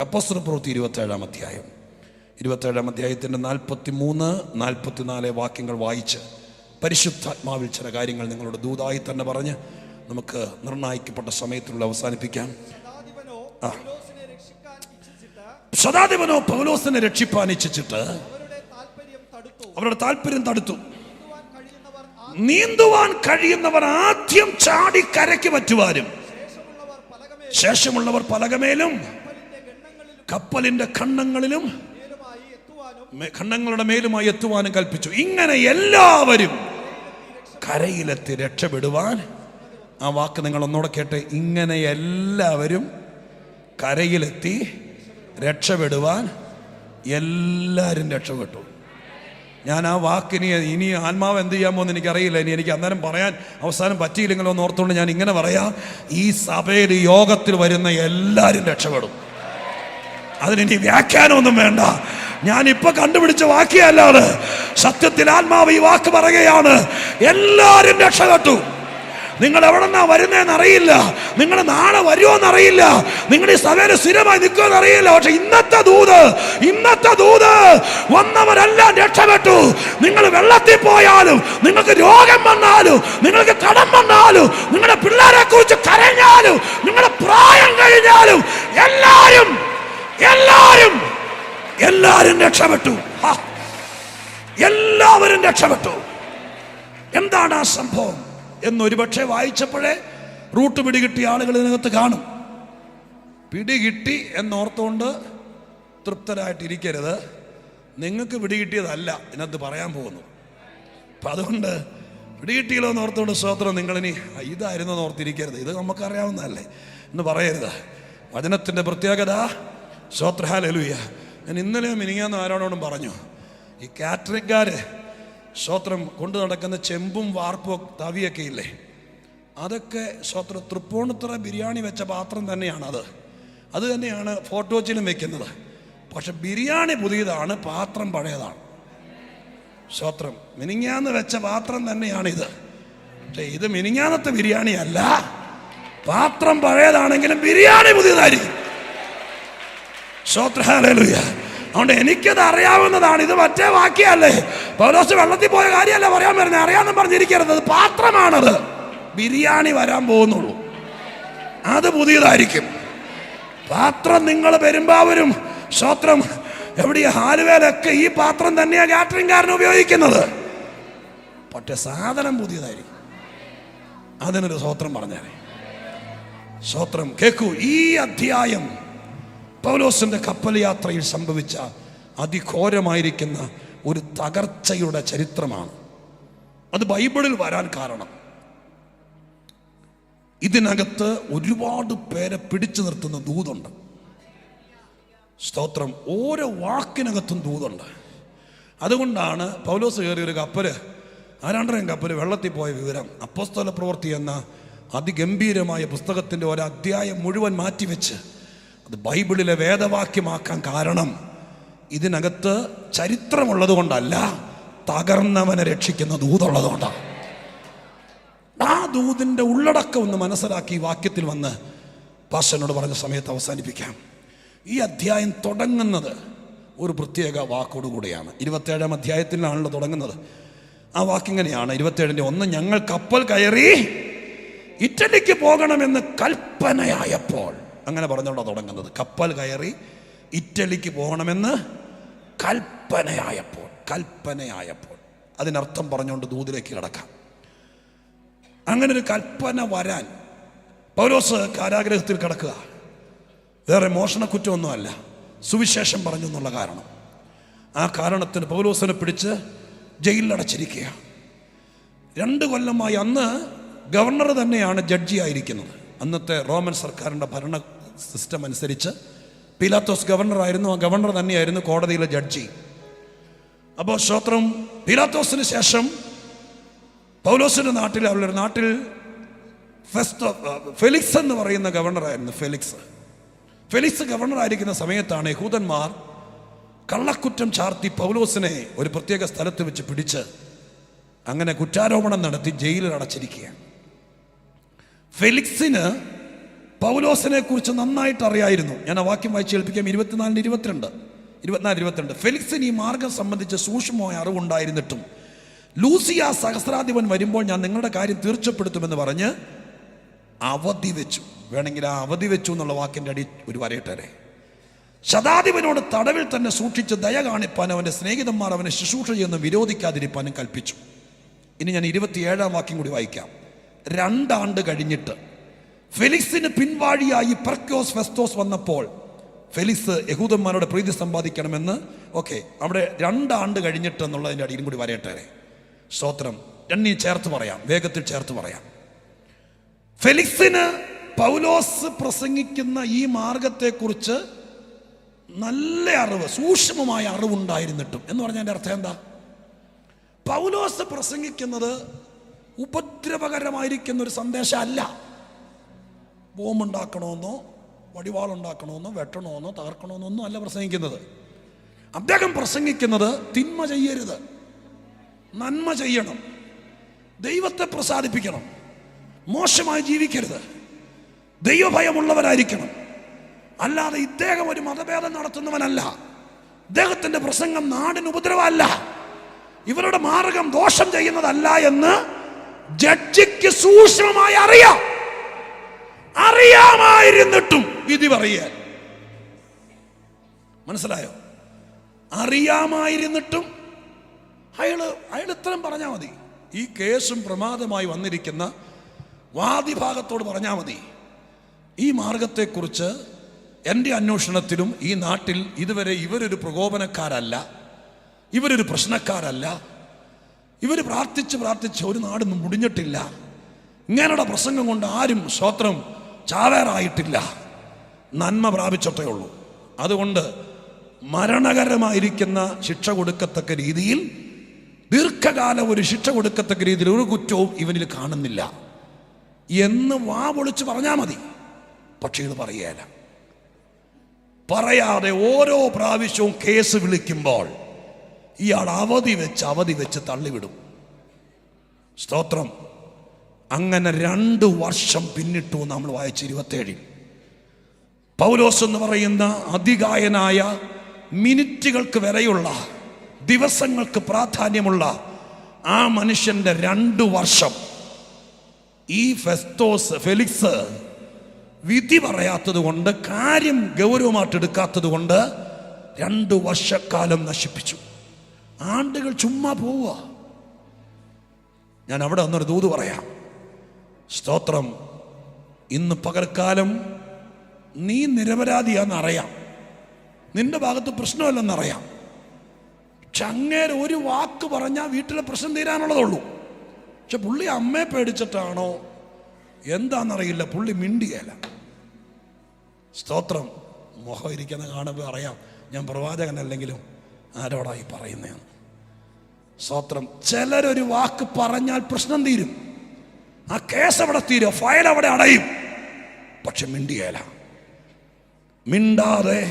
അപ്പോസ്തല പ്രവൃത്തി 27-ാം അധ്യായം 27-ാം അധ്യായത്തിൻ്റെ 43-44 വാക്യങ്ങൾ വായിച്ച് പരിശുദ്ധാത്മാവിൽ ചില കാര്യങ്ങൾ നിങ്ങളുടെ ദൂതായി തന്നെ പറഞ്ഞ് നമുക്ക് നിർണയിക്കപ്പെട്ട സമയത്തിലുള്ള അവസാനിപ്പിക്കാം. ശതാധിപനോ പൗലോസിനെ രക്ഷിപ്പാൻ ഇച്ഛിച്ചിട്ട് അവരുടെ താല്പര്യം തടുത്തു. നീന്തുവാൻ കഴിയുന്നവർ ആദ്യം ചാടി കരയ്ക്ക് പറ്റുവാനും ശേഷമുള്ളവർ പലകമേലും കപ്പലിന്റെ ഖണ്ഡങ്ങളുടെ മേലുമായി എത്തുവാനും കൽപ്പിച്ചു. ഇങ്ങനെ എല്ലാവരും കരയിലെത്തി രക്ഷപ്പെടുവാൻ. ആ വാക്ക് നിങ്ങൾ ഒന്നുകൂടെ കേട്ടെ. ഇങ്ങനെ എല്ലാവരും കരയിലെത്തി രക്ഷപ്പെടുവാൻ. എല്ലാവരും രക്ഷപ്പെട്ടു. ഞാൻ ആ വാക്കിനി ഇനി ആത്മാവ് എന്ത് ചെയ്യാൻ പോകുന്ന എനിക്കറിയില്ല. ഇനി എനിക്ക് അന്നേരം പറയാൻ അവസാനം പറ്റിയില്ലെങ്കിലോ എന്ന് ഓർത്തുകൊണ്ട് ഞാൻ ഇങ്ങനെ പറയാം. ഈ സഭയിൽ യോഗത്തിൽ വരുന്ന എല്ലാവരും രക്ഷപ്പെടും. അതിനി വ്യാഖ്യാനമൊന്നും വേണ്ട. ഞാനിപ്പോൾ കണ്ടുപിടിച്ച വാക്യല്ലാതെ സത്യത്തിൽ ആത്മാവ് ഈ വാക്ക് പറയുകയാണ്. എല്ലാവരും രക്ഷപ്പെട്ടു. നിങ്ങൾ എവിടെ നിന്നാ വരുന്നതെന്ന് അറിയില്ല, നിങ്ങൾ നാളെ വരുമോന്നറിയില്ല, നിങ്ങൾ ഈ സഭയിൽ സ്ഥിരമായി നിൽക്കുമെന്ന് അറിയില്ല. പക്ഷെ ഇന്നത്തെ ദൂത് വന്നവരെല്ലാം രക്ഷപ്പെട്ടു. നിങ്ങൾ വെള്ളത്തിൽ പോയാലും, നിങ്ങൾക്ക് രോഗം വന്നാലും, നിങ്ങൾക്ക് കടം വന്നാലും, നിങ്ങളുടെ പിള്ളേരെ കുറിച്ച് കരഞ്ഞാലും, നിങ്ങളുടെ പ്രായം കഴിഞ്ഞാലും എല്ലാവരും രക്ഷപ്പെട്ടു. എല്ലാവരും രക്ഷപ്പെട്ടു. എന്താണ് ആ സംഭവം എന്നൊരുപക്ഷെ വായിച്ചപ്പോഴേ റൂട്ട് പിടികിട്ടിയ ആളുകൾ ഇതിനകത്ത് കാണും. പിടികിട്ടി എന്നോർത്തുകൊണ്ട് തൃപ്തരായിട്ടിരിക്കരുത്. നിങ്ങൾക്ക് പിടികിട്ടിയതല്ല ഇതിനകത്ത് പറയാൻ പോകുന്നു. അപ്പം അതുകൊണ്ട് പിടികിട്ടിയല്ലോ എന്ന് ഓർത്തുകൊണ്ട് സ്തോത്രം നിങ്ങളിനി ഇതായിരുന്നു എന്ന് ഓർത്തിരിക്കരുത്. ഇത് നമുക്കറിയാവുന്നതല്ലേ എന്ന് പറയരുത്. വചനത്തിൻ്റെ പ്രത്യേകത സ്തോത്ര ഹല്ലേലൂയ. ഞാൻ ഇന്നലെ മിനിങ്ങാന്ന് ആരോടും പറഞ്ഞു, ഈ കാറ്ററിംഗുകാർ സ്തോത്രം കൊണ്ടു നടക്കുന്ന ചെമ്പും വാർപ്പും തവിയൊക്കെ ഇല്ലേ, അതൊക്കെ സ്തോത്രം തൃപ്പൂണിത്തുറ ബിരിയാണി വെച്ച പാത്രം തന്നെയാണ്. അത് തന്നെയാണ് ഫോട്ടോച്ചിലും വെക്കുന്നത്. പക്ഷെ ബിരിയാണി പുതിയതാണ്, പാത്രം പഴയതാണ്. സ്തോത്രം മിനിങ്ങാന്ന് വെച്ച പാത്രം തന്നെയാണിത്. പക്ഷെ ഇത് മിനിങ്ങാന്നത്തെ ബിരിയാണി അല്ല, പാത്രം പഴയതാണെങ്കിലും ബിരിയാണി പുതിയതായിരിക്കും. സ്തോത്രം ഹല്ലേലൂയ. അതുകൊണ്ട് എനിക്കത് അറിയാവുന്നതാണ്. ഇത് മറ്റേ വാക്യല്ലേ, പൗലോസ് വെള്ളത്തിൽ പോയ കാര്യമല്ല പറയാൻ വരുന്നത്. അറിയാമെന്ന് പറഞ്ഞിരിക്കരുത്. അത് പാത്രമാണത്. ബിരിയാണി വരാൻ പോകുന്നുള്ളൂ, അത് പുതിയതായിരിക്കും. പാത്രം നിങ്ങൾ പെരുമ്പാവൂരും സ്തോത്രം എവിടെയാ ഹാലുവേലൊക്കെ ഈ പാത്രം തന്നെയാ കാറ്ററിംഗുകാരൻ ഉപയോഗിക്കുന്നത്. പക്ഷെ സാധനം പുതിയതായിരിക്കും. അതിനൊരു സ്തോത്രം പറഞ്ഞേ. സ്തോത്രം കേൾക്കൂ. ഈ അധ്യായം പൗലോസിന്റെ കപ്പൽ യാത്രയിൽ സംഭവിച്ച അതിഘോരമായിരിക്കുന്ന ഒരു തകർച്ചയുടെ ചരിത്രമാണ്. അത് ബൈബിളിൽ വരാൻ കാരണം ഇതിനകത്ത് ഒരുപാട് പേരെ പിടിച്ചു നിർത്തുന്ന ദൂതുണ്ട്. സ്തോത്രം ഓരോ വാക്കിനകത്തും ദൂതുണ്ട്. അതുകൊണ്ടാണ് പൗലോസ് കയറിയ ഒരു കപ്പല്, ആരാണ്ടരം കപ്പല് വെള്ളത്തിൽ പോയ വിവരം അപ്പോസ്തല പ്രവൃത്തി എന്ന അതിഗംഭീരമായ പുസ്തകത്തിൻ്റെ ഒരധ്യായം മുഴുവൻ മാറ്റിവെച്ച് അത് ബൈബിളിലെ വേദവാക്യമാക്കാൻ കാരണം ഇതിനകത്ത് ചരിത്രമുള്ളത് കൊണ്ടല്ല, തകർന്നവനെ രക്ഷിക്കുന്ന ദൂതുള്ളത് കൊണ്ടാണ്. ആ ദൂതിൻ്റെ ഉള്ളടക്കം ഒന്ന് മനസ്സിലാക്കി ഈ വാക്യത്തിൽ വന്ന് പാസ്റ്ററിനോട് പറഞ്ഞ സമയത്ത് അവസാനിപ്പിക്കാം. ഈ അധ്യായം തുടങ്ങുന്നത് ഒരു പ്രത്യേക വാക്കോടുകൂടിയാണ്. 27-ാം അധ്യായത്തിലാണല്ലോ തുടങ്ങുന്നത്. ആ വാക്കിങ്ങനെയാണ് 27-ന്റെ 1. ഞങ്ങൾ കപ്പൽ കയറി ഇറ്റലിക്ക് പോകണമെന്ന് കൽപ്പനയായപ്പോൾ. അങ്ങനെ പറഞ്ഞോണ്ടാ തുടങ്ങുന്നത്. കപ്പൽ കയറി ഇറ്റലിക്ക് പോകണമെന്ന് കൽപ്പനയായപ്പോൾ. അതിനർത്ഥം പറഞ്ഞുകൊണ്ട് ദൂതിലേക്ക് കിടക്കാം. അങ്ങനെ ഒരു കൽപ്പന വരാൻ പൗലോസ് കാരാഗ്രഹത്തിൽ കിടക്കുക. വേറെ മോഷണക്കുറ്റമൊന്നുമല്ല, സുവിശേഷം പറഞ്ഞു എന്നുള്ള കാരണം. ആ കാരണത്തിന് പൗലോസിനെ പിടിച്ച് ജയിലിലടച്ചിരിക്കുക. 2 കൊല്ലമായി. അന്ന് ഗവർണർ തന്നെയാണ് ജഡ്ജിയായിരിക്കുന്നത്. അന്നത്തെ റോമൻ സർക്കാരിൻ്റെ ഭരണ സിസ്റ്റം അനുസരിച്ച് പീലാത്തോസ് ഗവർണറായിരുന്നു. ആ ഗവർണർ തന്നെയായിരുന്നു കോടതിയിലെ ജഡ്ജി. അപ്പോൾ സ്തോത്രം പീലാത്തോസിന് ശേഷം പൗലോസിൻ്റെ നാട്ടിൽ, അവരുടെ നാട്ടിൽ ഫെലിക്സ് എന്ന് പറയുന്ന ഗവർണറായിരുന്നു. ഫെലിക്സ് ഗവർണറായിരിക്കുന്ന സമയത്താണ് യഹൂദന്മാർ കള്ളക്കുറ്റം ചാർത്തി പൗലോസിനെ ഒരു പ്രത്യേക സ്ഥലത്ത് വെച്ച് പിടിച്ച് അങ്ങനെ കുറ്റാരോപണം നടത്തി ജയിലിൽ അടച്ചിരിക്കുകയാണ്. ഫെലിക്സിന് പൗലോസിനെ കുറിച്ച് നന്നായിട്ട് അറിയായിരുന്നു. ഞാൻ ആ വാക്യം വായിച്ച് കേൾപ്പിക്കാം. 24-22. ഫെലിക്സിന് ഈ മാർഗം സംബന്ധിച്ച് സൂക്ഷ്മമായ അറിവുണ്ടായിരുന്നിട്ടും ലൂസിയ സഹസ്രാധിപൻ വരുമ്പോൾ ഞാൻ നിങ്ങളുടെ കാര്യം തീർച്ചപ്പെടുത്തുമെന്ന് പറഞ്ഞ് അവധി വെച്ചു. വേണമെങ്കിൽ ആ അവധി വെച്ചു എന്നുള്ള വാക്കിൻ്റെ അടി ഒരു വരയിട്ടേ. ശതാധിപനോട് തടവിൽ തന്നെ സൂക്ഷിച്ച് ദയ കാണിപ്പാൻ അവൻ്റെ സ്നേഹിതന്മാർ അവനെ ശുശ്രൂഷ ചെയ്യുന്ന വിരോധിക്കാതിരിപ്പാനും കൽപ്പിച്ചു. ഇനി ഞാൻ 27-ാം വാക്യം കൂടി വായിക്കാം. 2 ആണ്ട് കഴിഞ്ഞിട്ട് ഫെലിക്സിന് പിൻവാഴിയായി പെർക്യോസ് ഫെസ്തോസ് വന്നപ്പോൾ ഫെലിക്സ് യഹൂദന്മാരുടെ പ്രീതി സമ്പാദിക്കണമെന്ന് അവിടെ 2 ആണ്ട് കഴിഞ്ഞിട്ട് എന്നുള്ളതിൻ്റെ അടിയിലും കൂടി വരയട്ടെ. സ്തോത്രം. രണ്ടീ ചേർത്ത് പറയാം, വേഗത്തിൽ ചേർത്ത് പറയാം. ഫെലിക്സിന് പൗലോസ് പ്രസംഗിക്കുന്ന ഈ മാർഗത്തെക്കുറിച്ച് നല്ല അറിവ്, സൂക്ഷ്മമായ അറിവുണ്ടായിരുന്നിട്ടും എന്ന് പറഞ്ഞാൽ എൻ്റെ അർത്ഥം എന്താ? പൗലോസ് പ്രസംഗിക്കുന്നത് ഉപദ്രവകരമായിരിക്കുന്ന ഒരു സന്ദേശമല്ല. ബോംബുണ്ടാക്കണമെന്നോ വടിവാളുണ്ടാക്കണമെന്നോ വെട്ടണമെന്നോ തകർക്കണമെന്നോ ഒന്നും അല്ല പ്രസംഗിക്കുന്നത്. അദ്ദേഹം പ്രസംഗിക്കുന്നത് തിന്മ ചെയ്യരുത്, നന്മ ചെയ്യണം, ദൈവത്തെ പ്രസാദിപ്പിക്കണം, മോശമായി ജീവിക്കരുത്, ദൈവഭയമുള്ളവരായിരിക്കണം. അല്ലാതെ ഇദ്ദേഹം ഒരു മതഭേദം നടത്തുന്നവനല്ല. ഇദ്ദേഹത്തിന്റെ പ്രസംഗം നാടിന് ഉപദ്രവമല്ല, ഇവരുടെ മാർഗം ദോഷം ചെയ്യുന്നതല്ല എന്ന് ജഡ്ജിക്ക് സൂക്ഷ്മമായി അറിയാമായിരുന്നിട്ടും വിധി പറയാൻ. മനസ്സിലായോ? അറിയാമായിരുന്നിട്ടും അയാൾ ഇത്രയും പറഞ്ഞാൽ മതി. ഈ കേസും പ്രമാദമായി വന്നിരിക്കുന്ന വാദിഭാഗത്തോട് പറഞ്ഞാൽ മതി, ഈ മാർഗത്തെക്കുറിച്ച് എൻ്റെ അന്വേഷണത്തിലും ഈ നാട്ടിൽ ഇതുവരെ ഇവരൊരു പ്രകോപനക്കാരല്ല, ഇവരൊരു പ്രശ്നക്കാരല്ല, ഇവർ പ്രാർത്ഥിച്ച് ഒരു നാടൊന്നും മുടിഞ്ഞിട്ടില്ല, ഇങ്ങനെയുള്ള പ്രസംഗം കൊണ്ട് ആരും സ്തോത്രം ചാവേറായിട്ടില്ല, നന്മ പ്രാപിച്ചിട്ടേ ഉള്ളൂ. അതുകൊണ്ട് മരണകരമായിരിക്കുന്ന ശിക്ഷ കൊടുക്കത്തക്ക രീതിയിൽ, ദീർഘകാലം ഒരു ശിക്ഷ കൊടുക്കത്തക്ക രീതിയിൽ ഒരു കുറ്റവും ഇവനിൽ കാണുന്നില്ല എന്ന് വാ പൊളിച്ച് പറഞ്ഞാൽ മതി. പക്ഷേ ഇത് പറയുകയില്ല. പറയാതെ ഓരോ പ്രാവശ്യവും കേസ് വിളിക്കുമ്പോൾ ഇയാൾ അവധി വെച്ച് തള്ളിവിടും. സ്തോത്രം. അങ്ങനെ 2 വർഷം പിന്നിട്ടു. നമ്മൾ വായിച്ച 27 പൗലോസ് എന്ന് പറയുന്ന അതികായനായ, മിനിറ്റുകൾക്ക് വരെയുള്ള, ദിവസങ്ങൾക്ക് പ്രാധാന്യമുള്ള ആ മനുഷ്യന്റെ 2 വർഷം ഈ ഫെലിക്സ് വിധി പറയാത്തത് കൊണ്ട്, കാര്യം ഗൗരവമായിട്ട് എടുക്കാത്തത് കൊണ്ട് 2 വർഷക്കാലം നശിപ്പിച്ചു. ആണ്ടുകൾ ചുമ്മാ പോവുക. ഞാൻ അവിടെ വന്നൊരു ദൂത് പറയാം. സ്തോത്രം. ഇന്ന് പകൽക്കാലം നീ നിരപരാധിയാണെന്നറിയാം, നിന്റെ ഭാഗത്ത് പ്രശ്നമല്ലെന്നറിയാം. പക്ഷെ അങ്ങേരെ ഒരു വാക്ക് പറഞ്ഞാൽ വീട്ടിലെ പ്രശ്നം തീരാനുള്ളതുള്ളൂ. പക്ഷെ പുള്ളി അമ്മയെ പേടിച്ചിട്ടാണോ എന്താണെന്നറിയില്ല, പുള്ളി മിണ്ടിയല്ല. സ്തോത്രം. മുഖം ഇരിക്കുന്ന കാണുമ്പോൾ അറിയാം ഞാൻ പ്രവാചകനല്ലെങ്കിലും ആരോടായി പറയുന്നതാണ്. സ്തോത്രം. ചിലരൊരു വാക്ക് പറഞ്ഞാൽ പ്രശ്നം തീരും, ആ കേസ് അവിടെ തീരും, ഫയൽ അവിടെ അടയും. പക്ഷെ മിണ്ടിയല്ല. മിണ്ടാതെ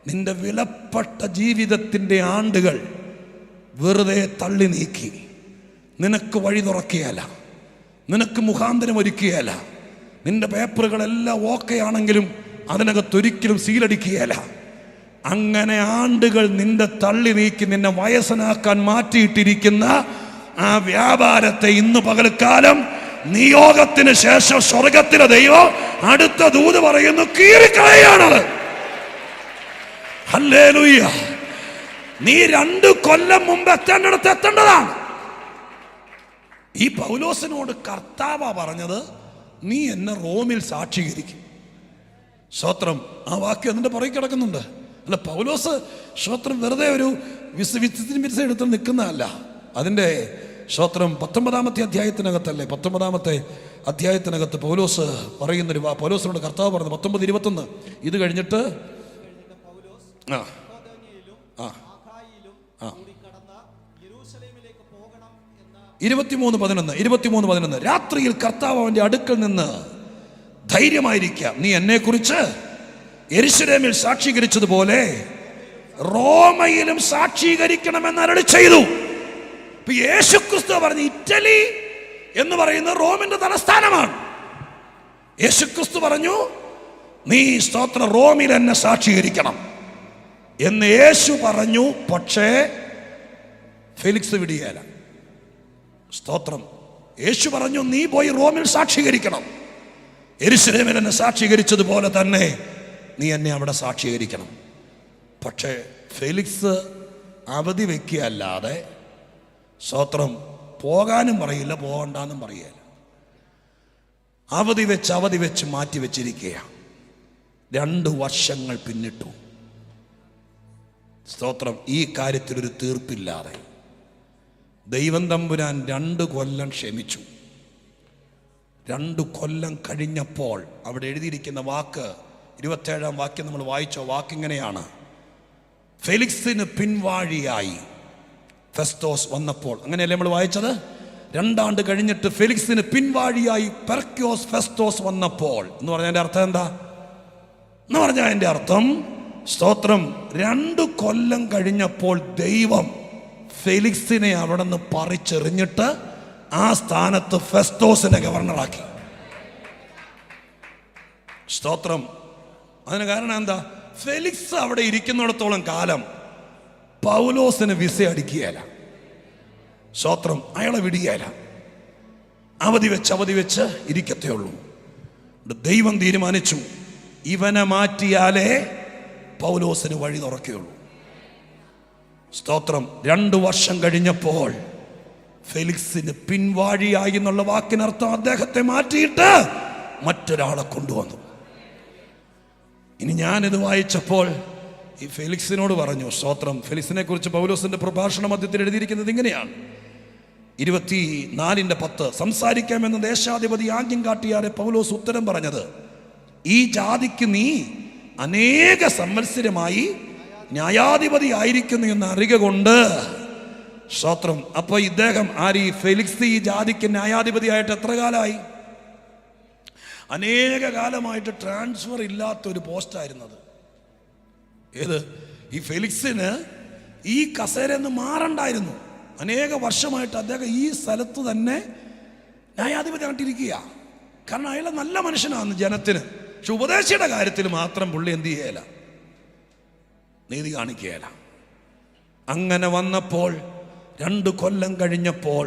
നിന്റെ വിലപ്പെട്ട ജീവിതത്തിൻ്റെ ആണ്ടുകൾ വെറുതെ തള്ളി നീക്കി നിനക്ക് വഴി തുറക്കുകയല്ല, നിനക്ക് മുഖാന്തരം ഒരുക്കുകയല്ല, നിന്റെ പേപ്പറുകളെല്ലാം ഓക്കെ ആണെങ്കിലും അതിനകത്തൊരിക്കലും സീലടിക്കുകയല്ല. അങ്ങനെ ആണ്ടുകൾ നിന്റെ തള്ളി നീക്കി നിന്നെ വയസ്സനാക്കാൻ മാറ്റിയിട്ടിരിക്കുന്ന ആ വ്യാപാരത്തെ ഇന്ന് പകൽക്കാലം നിയോഗത്തിന് ശേഷം സ്വർഗത്തിലെ ദൈവം അടുത്ത ദൂത് പറയുന്നു, കീറിക്കളയാണത്. ഹല്ലേലൂയ. നീ 2 കൊല്ലം മുമ്പ് എത്തേണ്ടിടത്ത് എത്തേണ്ടതാണ്. ഈ പൗലോസിനോട് കർത്താവാ പറഞ്ഞത്, നീ എന്നെ റോമിൽ സാക്ഷീകരിക്കും. സ്തോത്രം. ആ വാക്യം അതിൻ്റെ പുറകെ കിടക്കുന്നുണ്ട്. അല്ല, പൗലോസ് സ്തോത്രം വെറുതെ ഒരു വിസ എടുത്ത് നിൽക്കുന്നതല്ല. അതിൻ്റെ സ്തോത്രം 19-ാമത്തെ അധ്യായത്തിനകത്തല്ലേ, 19-ാമത്തെ അധ്യായത്തിനകത്ത് പൗലോസ് പറയുന്നൊരു പൗലോസിനോട് കർത്താവ് പറഞ്ഞു 19-21 ഇത് കഴിഞ്ഞിട്ട് 23:11 രാത്രിയിൽ കർത്താവ് അവന്റെ അടുക്കൽ നിന്ന് ധൈര്യമായിരിക്കാം, നീ എന്നെക്കുറിച്ച് യെരൂശലേമിൽ സാക്ഷീകരിച്ചതുപോലെ റോമയിലും സാക്ഷീകരിക്കണമെന്ന് അരുളി ചെയ്തു. യേശുക്രിസ്തു പറഞ്ഞു, ഇറ്റലി എന്ന് പറയുന്നത് റോമിന്റെ തലസ്ഥാനമാണ്. യേശുക്രിസ്തു പറഞ്ഞു, നീ സ്തോത്ര റോമിൽ എന്നെ സാക്ഷീകരിക്കണം എന്ന് യേശു പറഞ്ഞു. പക്ഷേ ഫെലിക്സ് വിടുകയില്ല. സ്തോത്രം. യേശു പറഞ്ഞു, നീ പോയി റോമിൽ സാക്ഷീകരിക്കണം. യെരൂശലേമിൽ എന്നെ സാക്ഷീകരിച്ചതുപോലെ തന്നെ നീ എന്നെ അവിടെ സാക്ഷീകരിക്കണം. പക്ഷേ ഫെലിക്സ് അവധി വെക്കുകയല്ലാതെ സ്തോത്രം പോകാനും പറയില്ല, പോകണ്ടെന്നും പറയില്ല. അവധി വെച്ച് മാറ്റി വെച്ചിരിക്കുകയാണ്. 2 വർഷങ്ങൾ പിന്നിട്ടു. സ്തോത്രം. ഈ കാര്യത്തിലൊരു തീർപ്പില്ലാതെ ദൈവം തമ്പുരാൻ 2 കൊല്ലം ക്ഷമിച്ചു. 2 കൊല്ലം കഴിഞ്ഞപ്പോൾ അവിടെ എഴുതിയിരിക്കുന്ന വാക്ക്, 27-ാം വാക്യം നമ്മൾ വായിച്ചോ. വാക്കിങ്ങനെയാണ്: ഫെലിക്സിന് പിൻവാഴിയായി ഫെസ്തോസ് വന്നപ്പോൾ. അങ്ങനെയല്ലേ നമ്മൾ വായിച്ചത്? 2 ആണ്ട് കഴിഞ്ഞിട്ട് ഫെലിക്സിന് പിൻവാഴിയായി പെർക്യോസ് ഫെസ്തോസ് വന്നപ്പോൾ എന്ന് പറഞ്ഞതിൻ്റെ അർത്ഥം എന്താ? എന്ന് പറഞ്ഞാൽ അതിൻ്റെ അർത്ഥം, സ്തോത്രം, 2 കൊല്ലം കഴിഞ്ഞപ്പോൾ ദൈവം ഫെലിക്സിനെ അവിടെ നിന്ന് പറിച്ചെറിഞ്ഞിട്ട് ആ സ്ഥാനത്ത് ഫെസ്തോസിനെ ഗവർണറാക്കി. സ്തോത്രം. അതിന് കാരണം എന്താ? ഫെലിക്സ് അവിടെ ഇരിക്കുന്നിടത്തോളം കാലം പൗലോസിന് വിസ അടിക്കുകയല്ല. സ്തോത്രം. അയാളെ വിടുകയല്ല. അവധി വെച്ച് ഇരിക്കത്തേ ഉള്ളൂ. ദൈവം തീരുമാനിച്ചു, ഇവനെ മാറ്റിയാലേ പൗലോസിന് വഴി തുറക്കുകയുള്ളൂ. സ്തോത്രം. 2 വർഷം കഴിഞ്ഞപ്പോൾ ഫെലിക്സിന് പിൻവാഴിയായി എന്നുള്ള വാക്കിനർത്ഥം അദ്ദേഹത്തെ മാറ്റിയിട്ട് മറ്റൊരാളെ കൊണ്ടുവന്നു. ഇനി ഞാനിത് വായിച്ചപ്പോൾ ഈ ഫെലിക്സിനോട് പറഞ്ഞു, സ്തോത്രം, ഫെലിക്സിനെ കുറിച്ച് പൗലോസിന്റെ പ്രഭാഷണ മധ്യത്തിൽ എഴുതിയിരിക്കുന്നത് ഇങ്ങനെയാണ്, 24:10, സംസാരിക്കാമെന്ന് ദേശാധിപതി ആംഗ്യം കാട്ടിയാലെ പൗലോസ് ഉത്തരം പറഞ്ഞത്, ഈ ജാതിക്ക് നീ അനേക സംവത്സരമായി ന്യായാധിപതി ആയിരിക്കുന്നു എന്ന് അറിയുക കൊണ്ട്. സ്തോത്രം. അപ്പൊ ഇദ്ദേഹം ആര്? ഈ ഫെലിക്സ് ഈ ജാതിക്ക് ന്യായാധിപതിയായിട്ട് എത്ര കാലമായി? അനേക കാലമായിട്ട് ട്രാൻസ്ഫർ ഇല്ലാത്തൊരു പോസ്റ്റായിരുന്നത്. ഏത്? ഈ ഫെലിക്സിന് ഈ കസേരന്ന് മാറണ്ടായിരുന്നു. അനേക വർഷമായിട്ട് അദ്ദേഹം ഈ സ്ഥലത്ത് തന്നെ ന്യായാധിപതി ആയിട്ടിരിക്കുക. കാരണം അയാൾ നല്ല മനുഷ്യനാണ് ജനത്തിന്. പക്ഷെ ഉപദേശിയുടെ കാര്യത്തിൽ മാത്രം പുള്ളി എന്ത് ചെയ്യല? നീതി കാണിക്കുകയല്ല. അങ്ങനെ വന്നപ്പോൾ 2 കൊല്ലം കഴിഞ്ഞപ്പോൾ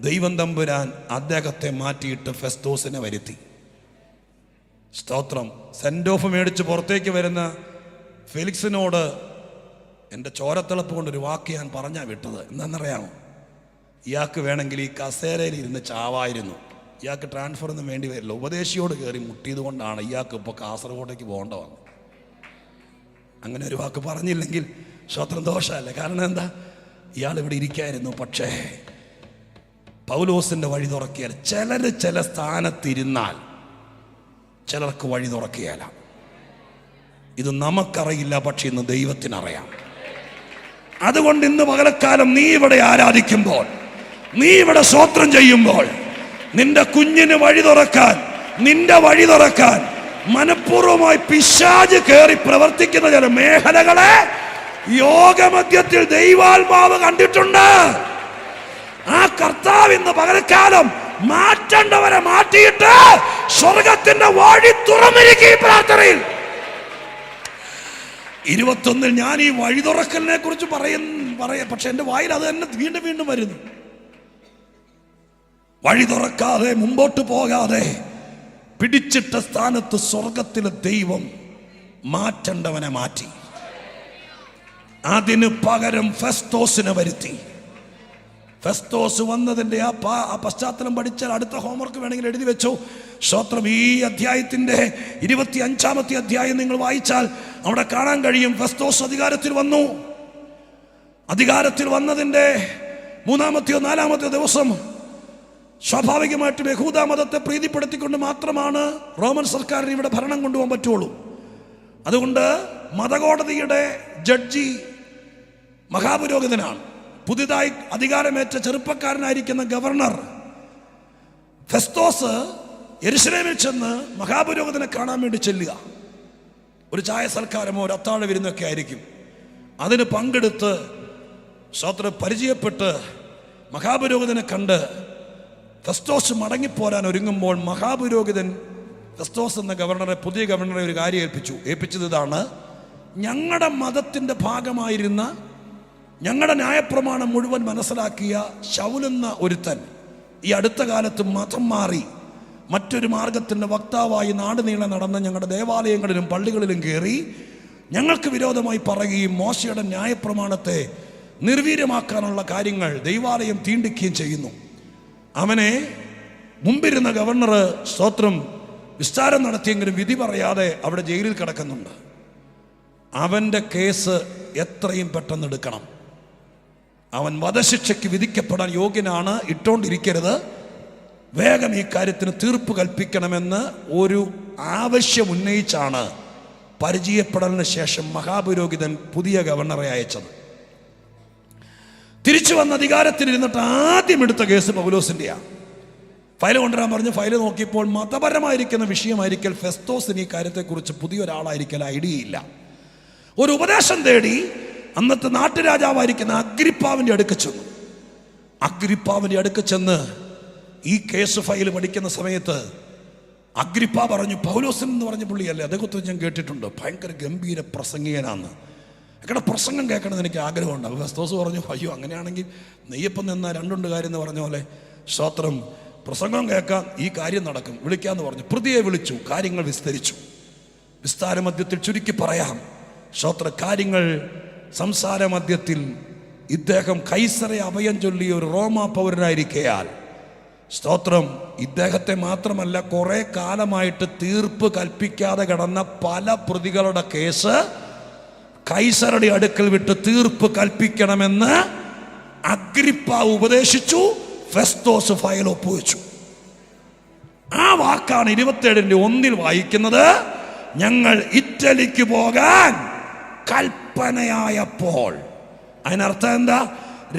ദൈവം തമ്പുരാൻ അദ്ദേഹത്തെ മാറ്റിയിട്ട് ഫെസ്തോസിനെ വരുത്തി. സ്തോത്രം. സെൻഡ് ഓഫ് മേടിച്ച് പുറത്തേക്ക് വരുന്ന ഫെലിക്സിനോട് എൻ്റെ ചോരത്തിളപ്പ് കൊണ്ടൊരു വാക്ക് ഞാൻ പറഞ്ഞാ വിട്ടത്. എന്താണെന്നറിയാമോ? ഇയാൾക്ക് വേണമെങ്കിൽ ഈ കസേരയിൽ ഇരുന്ന് ചാവായിരുന്നു. ഇയാൾക്ക് ട്രാൻസ്ഫർ ഒന്നും വേണ്ടി വരില്ല. ഉപദേശിയോട് കയറി മുട്ടിയത് കൊണ്ടാണ് ഇയാൾക്ക് ഇപ്പോൾ കാസർഗോഡേക്ക് പോകേണ്ട വന്നത്. അങ്ങനെ ഒരു വാക്ക് പറഞ്ഞില്ലെങ്കിൽ സ്വത്രം ദോഷമല്ല. കാരണം എന്താ? ഇയാൾ ഇവിടെ ഇരിക്കായിരുന്നു. പക്ഷേ പൗലോസിന്റെ വഴി തുറക്കിയാൽ ചില സ്ഥാനത്തിരുന്നാൽ ചിലർക്ക് വഴി തുറക്കുകയല്ല. ഇത് നമുക്കറിയില്ല, പക്ഷെ ഇന്ന് ദൈവത്തിനറിയാം. അതുകൊണ്ട് ഇന്ന് പകലക്കാലം നീ ഇവിടെ ആരാധിക്കുമ്പോൾ, നീ ഇവിടെ സ്തോത്രം ചെയ്യുമ്പോൾ, നിന്റെ കുഞ്ഞിന് വഴി തുറക്കാൻ, നിന്റെ വഴി തുറക്കാൻ മനഃപൂർവമായി പിശാച് കയറി പ്രവർത്തിക്കുന്ന ചില മേഖലകളെ യോഗമധ്യത്തിൽ ദൈവാത്മാവ് കണ്ടിട്ടുണ്ട്. ആ കർത്താവ് ഇന്ന് പകൽക്കാലം മാറ്റേണ്ടവരെ മാറ്റിയിട്ട് സ്വർഗത്തിന്റെ വഴി തുറന്നിരിക്കും. ഈ പ്രാർത്ഥനയിൽ 21 ഞാൻ ഈ വഴി തുറക്കലിനെ കുറിച്ച് പറയാം, പക്ഷെ എന്റെ വായിൽ അത് തന്നെ വീണ്ടും വരുന്നു. വഴി തുറക്കാതെ മുമ്പോട്ട് പോകാതെ പിടിച്ചിട്ട സ്ഥാനത്ത് സ്വർഗത്തിലെ ദൈവം മാറ്റേണ്ടവനെ മാറ്റി. അതിന് പകരം ഫെസ്തോസിനെ വരുത്തി. ഫെസ്തോസ് വന്നതിന്റെ ആ പശ്ചാത്തലം പഠിച്ചാൽ അടുത്ത ഹോംവർക്ക് വേണമെങ്കിൽ എഴുതി വെച്ചോ. സ്തോത്രം. ഈ അധ്യായത്തിന്റെ 25-ാമത്തെ അധ്യായം നിങ്ങൾ വായിച്ചാൽ അവിടെ കാണാൻ കഴിയും. ഫെസ്തോസ് അധികാരത്തിൽ വന്നു. അധികാരത്തിൽ വന്നതിന്റെ 3-ാമത്തെയോ 4-ാമത്തെയോ ദിവസം സ്വാഭാവികമായിട്ടും യഹൂദ മതത്തെ പ്രീതിപ്പെടുത്തിക്കൊണ്ട് മാത്രമാണ് റോമൻ സർക്കാരിന് ഇവിടെ ഭരണം കൊണ്ടുപോകാൻ പറ്റുള്ളൂ. അതുകൊണ്ട് മതകോടതിയുടെ ജഡ്ജി മഹാപുരോഹിതനാണ്. പുതിയതായി അധികാരമേറ്റ ചെറുപ്പക്കാരനായിരിക്കുന്ന ഗവർണർ ഫെസ്തോസ് യെരൂശലേമിൽ ചെന്ന് മഹാപുരോഹിതനെ കാണാൻ വേണ്ടി ചെല്ലുക. ഒരു ചായ സൽക്കാരമോ ഒരു അത്താഴ വിരുന്നൊക്കെ ആയിരിക്കും. അതിന് പങ്കെടുത്ത് സ്തോത്രം പരിചയപ്പെട്ട് മഹാപുരോഹിതനെ കണ്ട് ഫെസ്തോസ് മടങ്ങിപ്പോരാൻ ഒരുങ്ങുമ്പോൾ മഹാപുരോഹിതൻ ഫെസ്തോസ് എന്ന ഗവർണറെ, പുതിയ ഗവർണറെ ഒരു കാര്യം ഏൽപ്പിച്ചത് ഇതാണ്: ഞങ്ങളുടെ മതത്തിൻ്റെ ഭാഗമായിരുന്ന, ഞങ്ങളുടെ ന്യായപ്രമാണം മുഴുവൻ മനസ്സിലാക്കിയ ശൗലെന്ന ഒരുത്തൻ ഈ അടുത്ത കാലത്ത് മതം മാറി മറ്റൊരു മാർഗത്തിൻ്റെ വക്താവായി നാട് നീളെ നടന്ന് ഞങ്ങളുടെ ദേവാലയങ്ങളിലും പള്ളികളിലും കയറി ഞങ്ങൾക്ക് വിരോധമായി പറയുകയും മോശയുടെ ന്യായപ്രമാണത്തെ നിർവീര്യമാക്കാനുള്ള കാര്യങ്ങൾ ദൈവാലയം തീണ്ടിക്കുകയും ചെയ്യുന്നു. അവനെ മുമ്പിരുന്ന ഗവർണർ സ്തോത്രം വിസ്താരം നടത്തിയെങ്കിലും വിധി പറയാതെ അവിടെ ജയിലിൽ കിടക്കുന്നുണ്ട്. അവൻ്റെ കേസ് എത്രയും പെട്ടെന്ന് എടുക്കണം. അവൻ വധശിക്ഷയ്ക്ക് വിധിക്കപ്പെടാൻ യോഗ്യനാണ്, ഇട്ടോണ്ടിരിക്കരുത്, വേഗം ഈ കാര്യത്തിന് തീർപ്പ് കൽപ്പിക്കണമെന്ന് ഒരു ആവശ്യം ഉന്നയിച്ചാണ് പരിചയപ്പെടലിന് ശേഷം മഹാപുരോഹിതൻ പുതിയ ഗവർണറെ അയച്ചത്. തിരിച്ചു വന്ന അധികാരത്തിലിരുന്നിട്ട് ആദ്യം എടുത്ത കേസ് പൗലോസിൻ്റെയാണ്. ഫയൽ കൊണ്ടുവരാൻ പറഞ്ഞ് ഫയൽ നോക്കിയപ്പോൾ മതപരമായിരിക്കുന്ന വിഷയമായിരിക്കൽ ഫെസ്തോസിന് ഈ കാര്യത്തെക്കുറിച്ച് പുതിയൊരാളായിരിക്കൽ ഐഡിയയില്ല. ഒരു ഉപദേശം തേടി അന്നത്തെ നാട്ടുരാജാവായിരിക്കുന്ന അഗ്രിപ്പാവിൻ്റെ അടുക്ക് ചെന്നു. അഗ്രിപ്പാവിൻ്റെ അടുക്ക് ചെന്ന് ഈ കേസ് ഫയൽ പഠിക്കുന്ന സമയത്ത് അഗ്രിപ്പ പറഞ്ഞു, പൗലോസൻ എന്ന് പറഞ്ഞ പുള്ളിയല്ലേ, അദ്ദേഹത്തെ ഞാൻ കേട്ടിട്ടുണ്ട്, ഭയങ്കര ഗംഭീര പ്രസംഗികനാന്ന്, എക്കടെ പ്രസംഗം കേൾക്കണമെന്ന് എനിക്ക് ആഗ്രഹമുണ്ട്. ഫെസ്തോസ് പറഞ്ഞു, അയ്യോ അങ്ങനെയാണെങ്കിൽ നെയ്യപ്പം നിന്ന രണ്ടുണ്ട് കാര്യം എന്ന് പറഞ്ഞ പോലെ സ്തോത്രം, പ്രസംഗം കേൾക്കാൻ ഈ കാര്യം നടക്കും, വിളിക്കാന്ന് പറഞ്ഞു. പ്രതിയെ വിളിച്ചു, കാര്യങ്ങൾ വിസ്തരിച്ചു. വിസ്താര മധ്യത്തിൽ ചുരുക്കി പറയാം, സ്തോത്ര കാര്യങ്ങൾ സംസാര മധ്യത്തിൽ ഇദ്ദേഹം കൈസറെ അഭയം ചൊല്ലിയ ഒരു റോമാ പൗരനായിരിക്കയാൽ സ്തോത്രം, ഇദ്ദേഹത്തെ മാത്രമല്ല കുറെ കാലമായിട്ട് തീർപ്പ് കൽപ്പിക്കാതെ കിടന്ന പല പ്രതികളുടെ കേസ് കൈസറുടെ അടുക്കൽ വിട്ട് തീർപ്പ് കൽപ്പിക്കണമെന്ന് അഗ്രിപ്പ ഉപദേശിച്ചു. ഫെസ്തോസ് ഫയൽ ഒപ്പുവെച്ചു. ആ വാക്കാണ് 27:1 വായിക്കുന്നത്: ഞങ്ങൾ ഇറ്റലിക്ക് പോകാൻ കൽപ്പനയായപ്പോൾ. അതിനർത്ഥം എന്താ?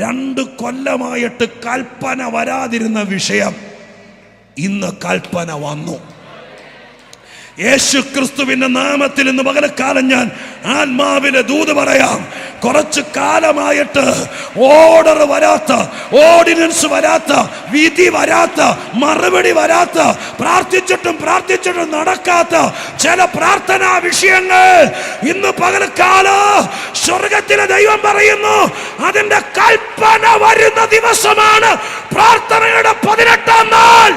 2 കൊല്ലമായിട്ട് കൽപ്പന വരാതിരുന്ന വിഷയം ഇന്ന് കൽപ്പന വന്നു. യേശു ക്രിസ്തുവിന്റെ നാമത്തിൽ ഇന്ന് പകൽക്കാലം ഞാൻ ആത്മാവിലെ ദൂത് പറയാം. കുറച്ച് കാലമായിട്ട് ഓർഡർ വരാത്ത, ഓർഡിനൻസ് വരാത്ത, വിധി വരാത്ത, മറുപടി വരാത്ത, പ്രാർത്ഥിച്ചിട്ടും നടക്കാത്ത ചില പ്രാർത്ഥനാ വിഷയങ്ങൾ ഇന്ന് പകൽക്കാലം സ്വർഗത്തിലെ ദൈവം പറയുന്നു, അതിന്റെ കൽപ്പന വരുന്ന ദിവസമാണ് പ്രാർത്ഥനയുടെ 18-ാം നാൾ.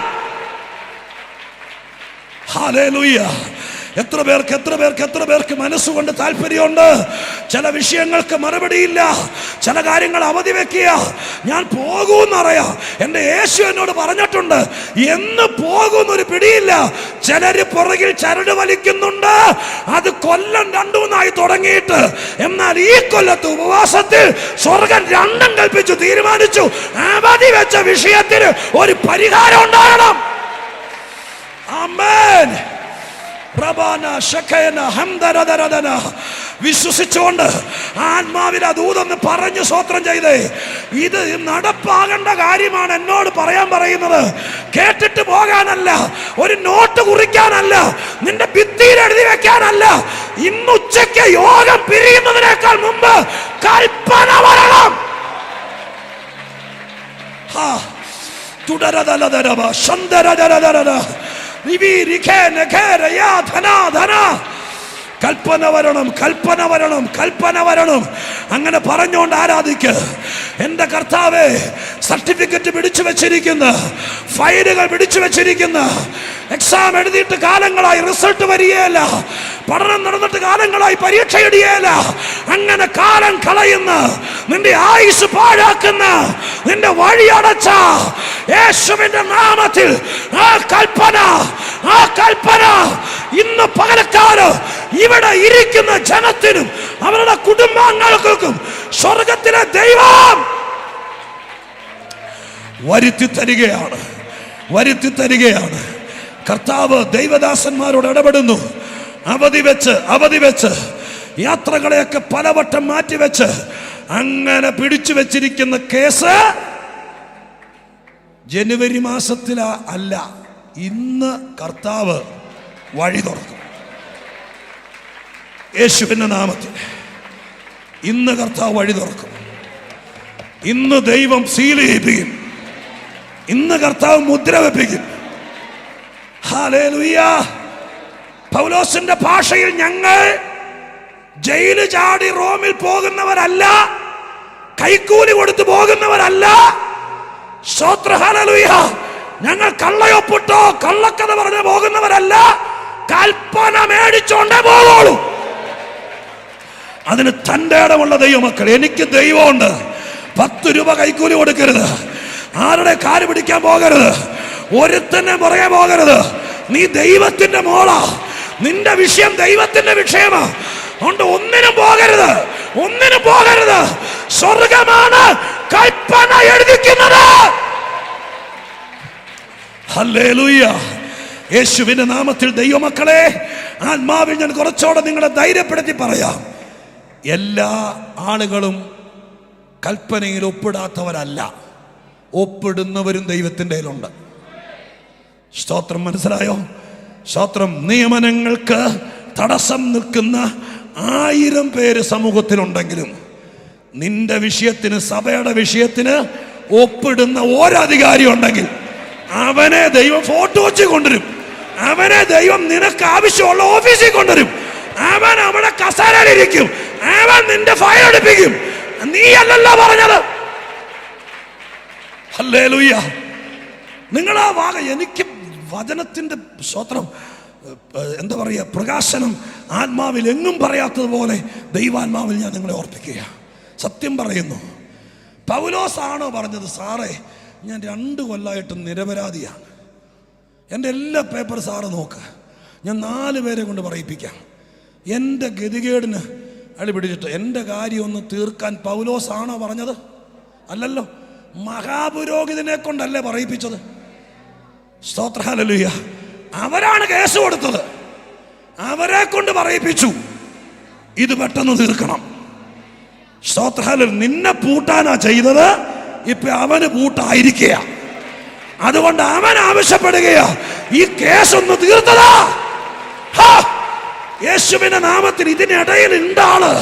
ഹല്ലേലൂയ! എത്ര പേർക്ക് മനസ്സുകൊണ്ട് താല്പര്യമുണ്ട്? ചില വിഷയങ്ങൾക്ക് മറുപടിയില്ല, ചില കാര്യങ്ങൾ അവധി വെക്കുക. ഞാൻ പോകുമെന്നറിയാം, എൻ്റെ യേശു എന്നോട് പറഞ്ഞിട്ടുണ്ട്, എന്ന് പോകുന്നൊരു പിടിയില്ല. ചിലര് പുറകിൽ ചരട് വലിക്കുന്നുണ്ട്. അത് കൊല്ലം 2-3 തുടങ്ങിയിട്ട്, എന്നാൽ ഈ കൊല്ലത്ത് ഉപവാസത്തിൽ സ്വർഗം 2 കൽപ്പിച്ചു, തീരുമാനിച്ചു, അവധി വെച്ച വിഷയത്തിന് ഒരു പരിഹാരം ഉണ്ടാകണം. ആമേൻ. വിശ്വസിച്ചുകൊണ്ട് ആത്മാവിലെ ദൂതൊന്ന് പറഞ്ഞു സ്തോത്രം ചെയ്തേ. ഇത് നടപ്പാകേണ്ട കാര്യമാണ് എന്നോട് പറയാൻ പറയുന്നത്. കേട്ടിട്ട് പോകാനല്ല, ഒരു നോട്ട് കുറിക്കാനല്ല, നിന്റെ ഭിത്തിയിൽ എഴുതി വെക്കാനല്ല. ഇന്ന് ഉച്ചയ്ക്ക് യോഗം പിരിയുന്നതിനേക്കാൾ മുമ്പ് കൽപ്പന വരണം. കൽപ്പന വരണം. അങ്ങനെ പറഞ്ഞുകൊണ്ട് ആരാധിക്ക്. എന്റെ കർത്താവേ, സർട്ടിഫിക്കറ്റ് പിടിച്ചു വെച്ചിരിക്കുന്ന, ഫയലുകൾ പിടിച്ചു വെച്ചിരിക്കുന്ന, എക്സാം എഴുതിയിട്ട് കാലങ്ങളായി റിസൾട്ട് വരികയില്ല, പഠനം നടന്നിട്ട് കാലങ്ങളായി പരീക്ഷ എഴുതിയല്ല, അങ്ങനെ കാലം കളയുന്ന, നിന്റെ ആയുസ് പാഴാക്കുന്ന, നിന്റെ വഴി അടച്ച യേശുവിന്റെ നാമത്തിൽ ആ കൽപ്പന ഇന്ന് പകൽക്കാലം ഇവിടെ ഇരിക്കുന്ന ജനത്തിനും അവരുടെ കുടുംബാംഗങ്ങൾക്കും സ്വർഗത്തിലെ ദൈവം വരുത്തി തരികയാണ്. കർത്താവ് ദൈവദാസന്മാരോട് ഇടപെടുന്നു. അവധി വെച്ച് യാത്രകളെയൊക്കെ പലവട്ടം മാറ്റിവെച്ച് അങ്ങനെ പിടിച്ചു വെച്ചിരിക്കുന്ന കേസ് ജനുവരി മാസത്തിലാ അല്ല, ഇന്ന് കർത്താവ് വഴി തുറക്കും. യേശുവിന്റെ നാമത്തിൽ ഇന്ന് കർത്താവ് വഴി തുറക്കും. ഇന്ന് ദൈവം സീൽ ചെയ്യിപ്പിക്കും. ഇന്ന് കർത്താവ് മുദ്ര വെപ്പിക്കും. ഹല്ലേലൂയ! പൗലോസിന്റെ ഭാഷയിൽ ഞങ്ങൾ ജയില് ചാടി റോമിൽ പോകുന്നവരല്ല, കൈക്കൂലി കൊടുത്തു പോകുന്നവരല്ല. സ്തോത്രം, ഹല്ലേലൂയ. ഞങ്ങൾ കള്ളയൊപ്പിട്ടോ കള്ളക്കഥ പറഞ്ഞ് പോകുന്നവരല്ല, കൽപ്പന മേടിച്ചോണ്ടേ പോകുള്ളൂ. അതിന് തന്റെ ഇടമുള്ള ദൈവമക്കൾ, എനിക്ക് ദൈവമുണ്ട്. 10 രൂപ കൈക്കൂലി കൊടുക്കരുത്, ആരുടെ കാല് പിടിക്കാൻ പോകരുത്, ഒരുത്തന്നെ പുറകെ പോകരുത്. നീ ദൈവത്തിന്റെ മോളാ, നിന്റെ വിഷയം ദൈവത്തിന്റെ വിഷയമാ. അതുകൊണ്ട് ഒന്നിനും പോകരുത്, ഒന്നിനും പോകരുത്. സ്വർഗമാണ് കൽപ്പന എഴുതിക്കുന്നത്. ഹല്ലേലൂയ. യേശുവിന്റെ നാമത്തിൽ ദൈവമക്കളെ, ആത്മാവിൽ ഞാൻ കുറച്ചുകൂടെ നിങ്ങളെ ധൈര്യപ്പെടുത്തി പറയാം. എല്ലാ ആളുകളും കൽപ്പനയിൽ ഒപ്പിടാത്തവരല്ല, ഒപ്പിടുന്നവരും ദൈവത്തിൻ്റെ കയ്യിലുണ്ട്. സ്തോത്രം, മനസ്സിലായോ? സ്തോത്രം. നിയമനങ്ങൾക്ക് തടസ്സം നിൽക്കുന്ന 1000 പേര് സമൂഹത്തിലുണ്ടെങ്കിലും നിന്റെ വിഷയത്തിന്, സഭയുടെ വിഷയത്തിന് ഒപ്പിടുന്ന ഒരധികാരി ഉണ്ടെങ്കിൽ അവനെ ദൈവം ഫോട്ടോ വെച്ച് കൊണ്ടുവരും. അവനെ ദൈവം നിനക്ക് ആവശ്യമുള്ള ഓഫീസിൽ കൊണ്ടുവരും. അവൻ അവിടെ കസേരയിലിരിക്കും. അവൻ നിന്റെ ഫയൽ എടുപ്പിക്കും. നീ അല്ലല്ലോ പറഞ്ഞത്. ഹല്ലേലൂയ. നിങ്ങളാ എനിക്ക് വചനത്തിന്റെ സ്തോത്രം, എന്താ പറയുക, പ്രകാശനം ആത്മാവിൽ എങ്ങും പറയാത്തതുപോലെ ദൈവാത്മാവിൽ ഞാൻ നിങ്ങളെ ഓർപ്പിക്കുക. സത്യം പറയുന്നു. പൗലോസാണോ പറഞ്ഞത്, സാറേ ഞാൻ 2 കൊല്ലമായിട്ട് നിരപരാധിയാണ്, എൻ്റെ എല്ലാ പേപ്പർ സാറ് നോക്ക്, ഞാൻ 4 പേരെ കൊണ്ട് പറയിപ്പിക്കാം. എൻ്റെ ഗതികേടിന് അളി പിടിച്ചിട്ട് എൻ്റെ കാര്യം ഒന്ന് തീർക്കാൻ പൗലോസാണോ പറഞ്ഞത്? അല്ലല്ലോ, മഹാപുരോഹിതനെ കൊണ്ടല്ലേ പറയിപ്പിച്ചത്. സ്തോത്രം, ഹല്ലേലൂയ. അവരാണ് കേസ് കൊടുത്തത്, അവരെ കൊണ്ട് പറയിപ്പിച്ചു, ഇത് പെട്ടെന്ന് തീർക്കണം. സ്തോത്രം, ഹല്ലേലൂയ. നിന്നെ പൂട്ടാനാ ചെയ്തത്, ഇപ്പൊ അവന് പൂട്ടായിരിക്കുക. അതുകൊണ്ട് അവൻ ആവശ്യപ്പെടുകയാ, ഈ കേസ് ഒന്ന് തീർത്തതാ. യേശുവിന്റെ നാമത്തിൽ ഇതിനിടയിൽ ഉണ്ടാള്,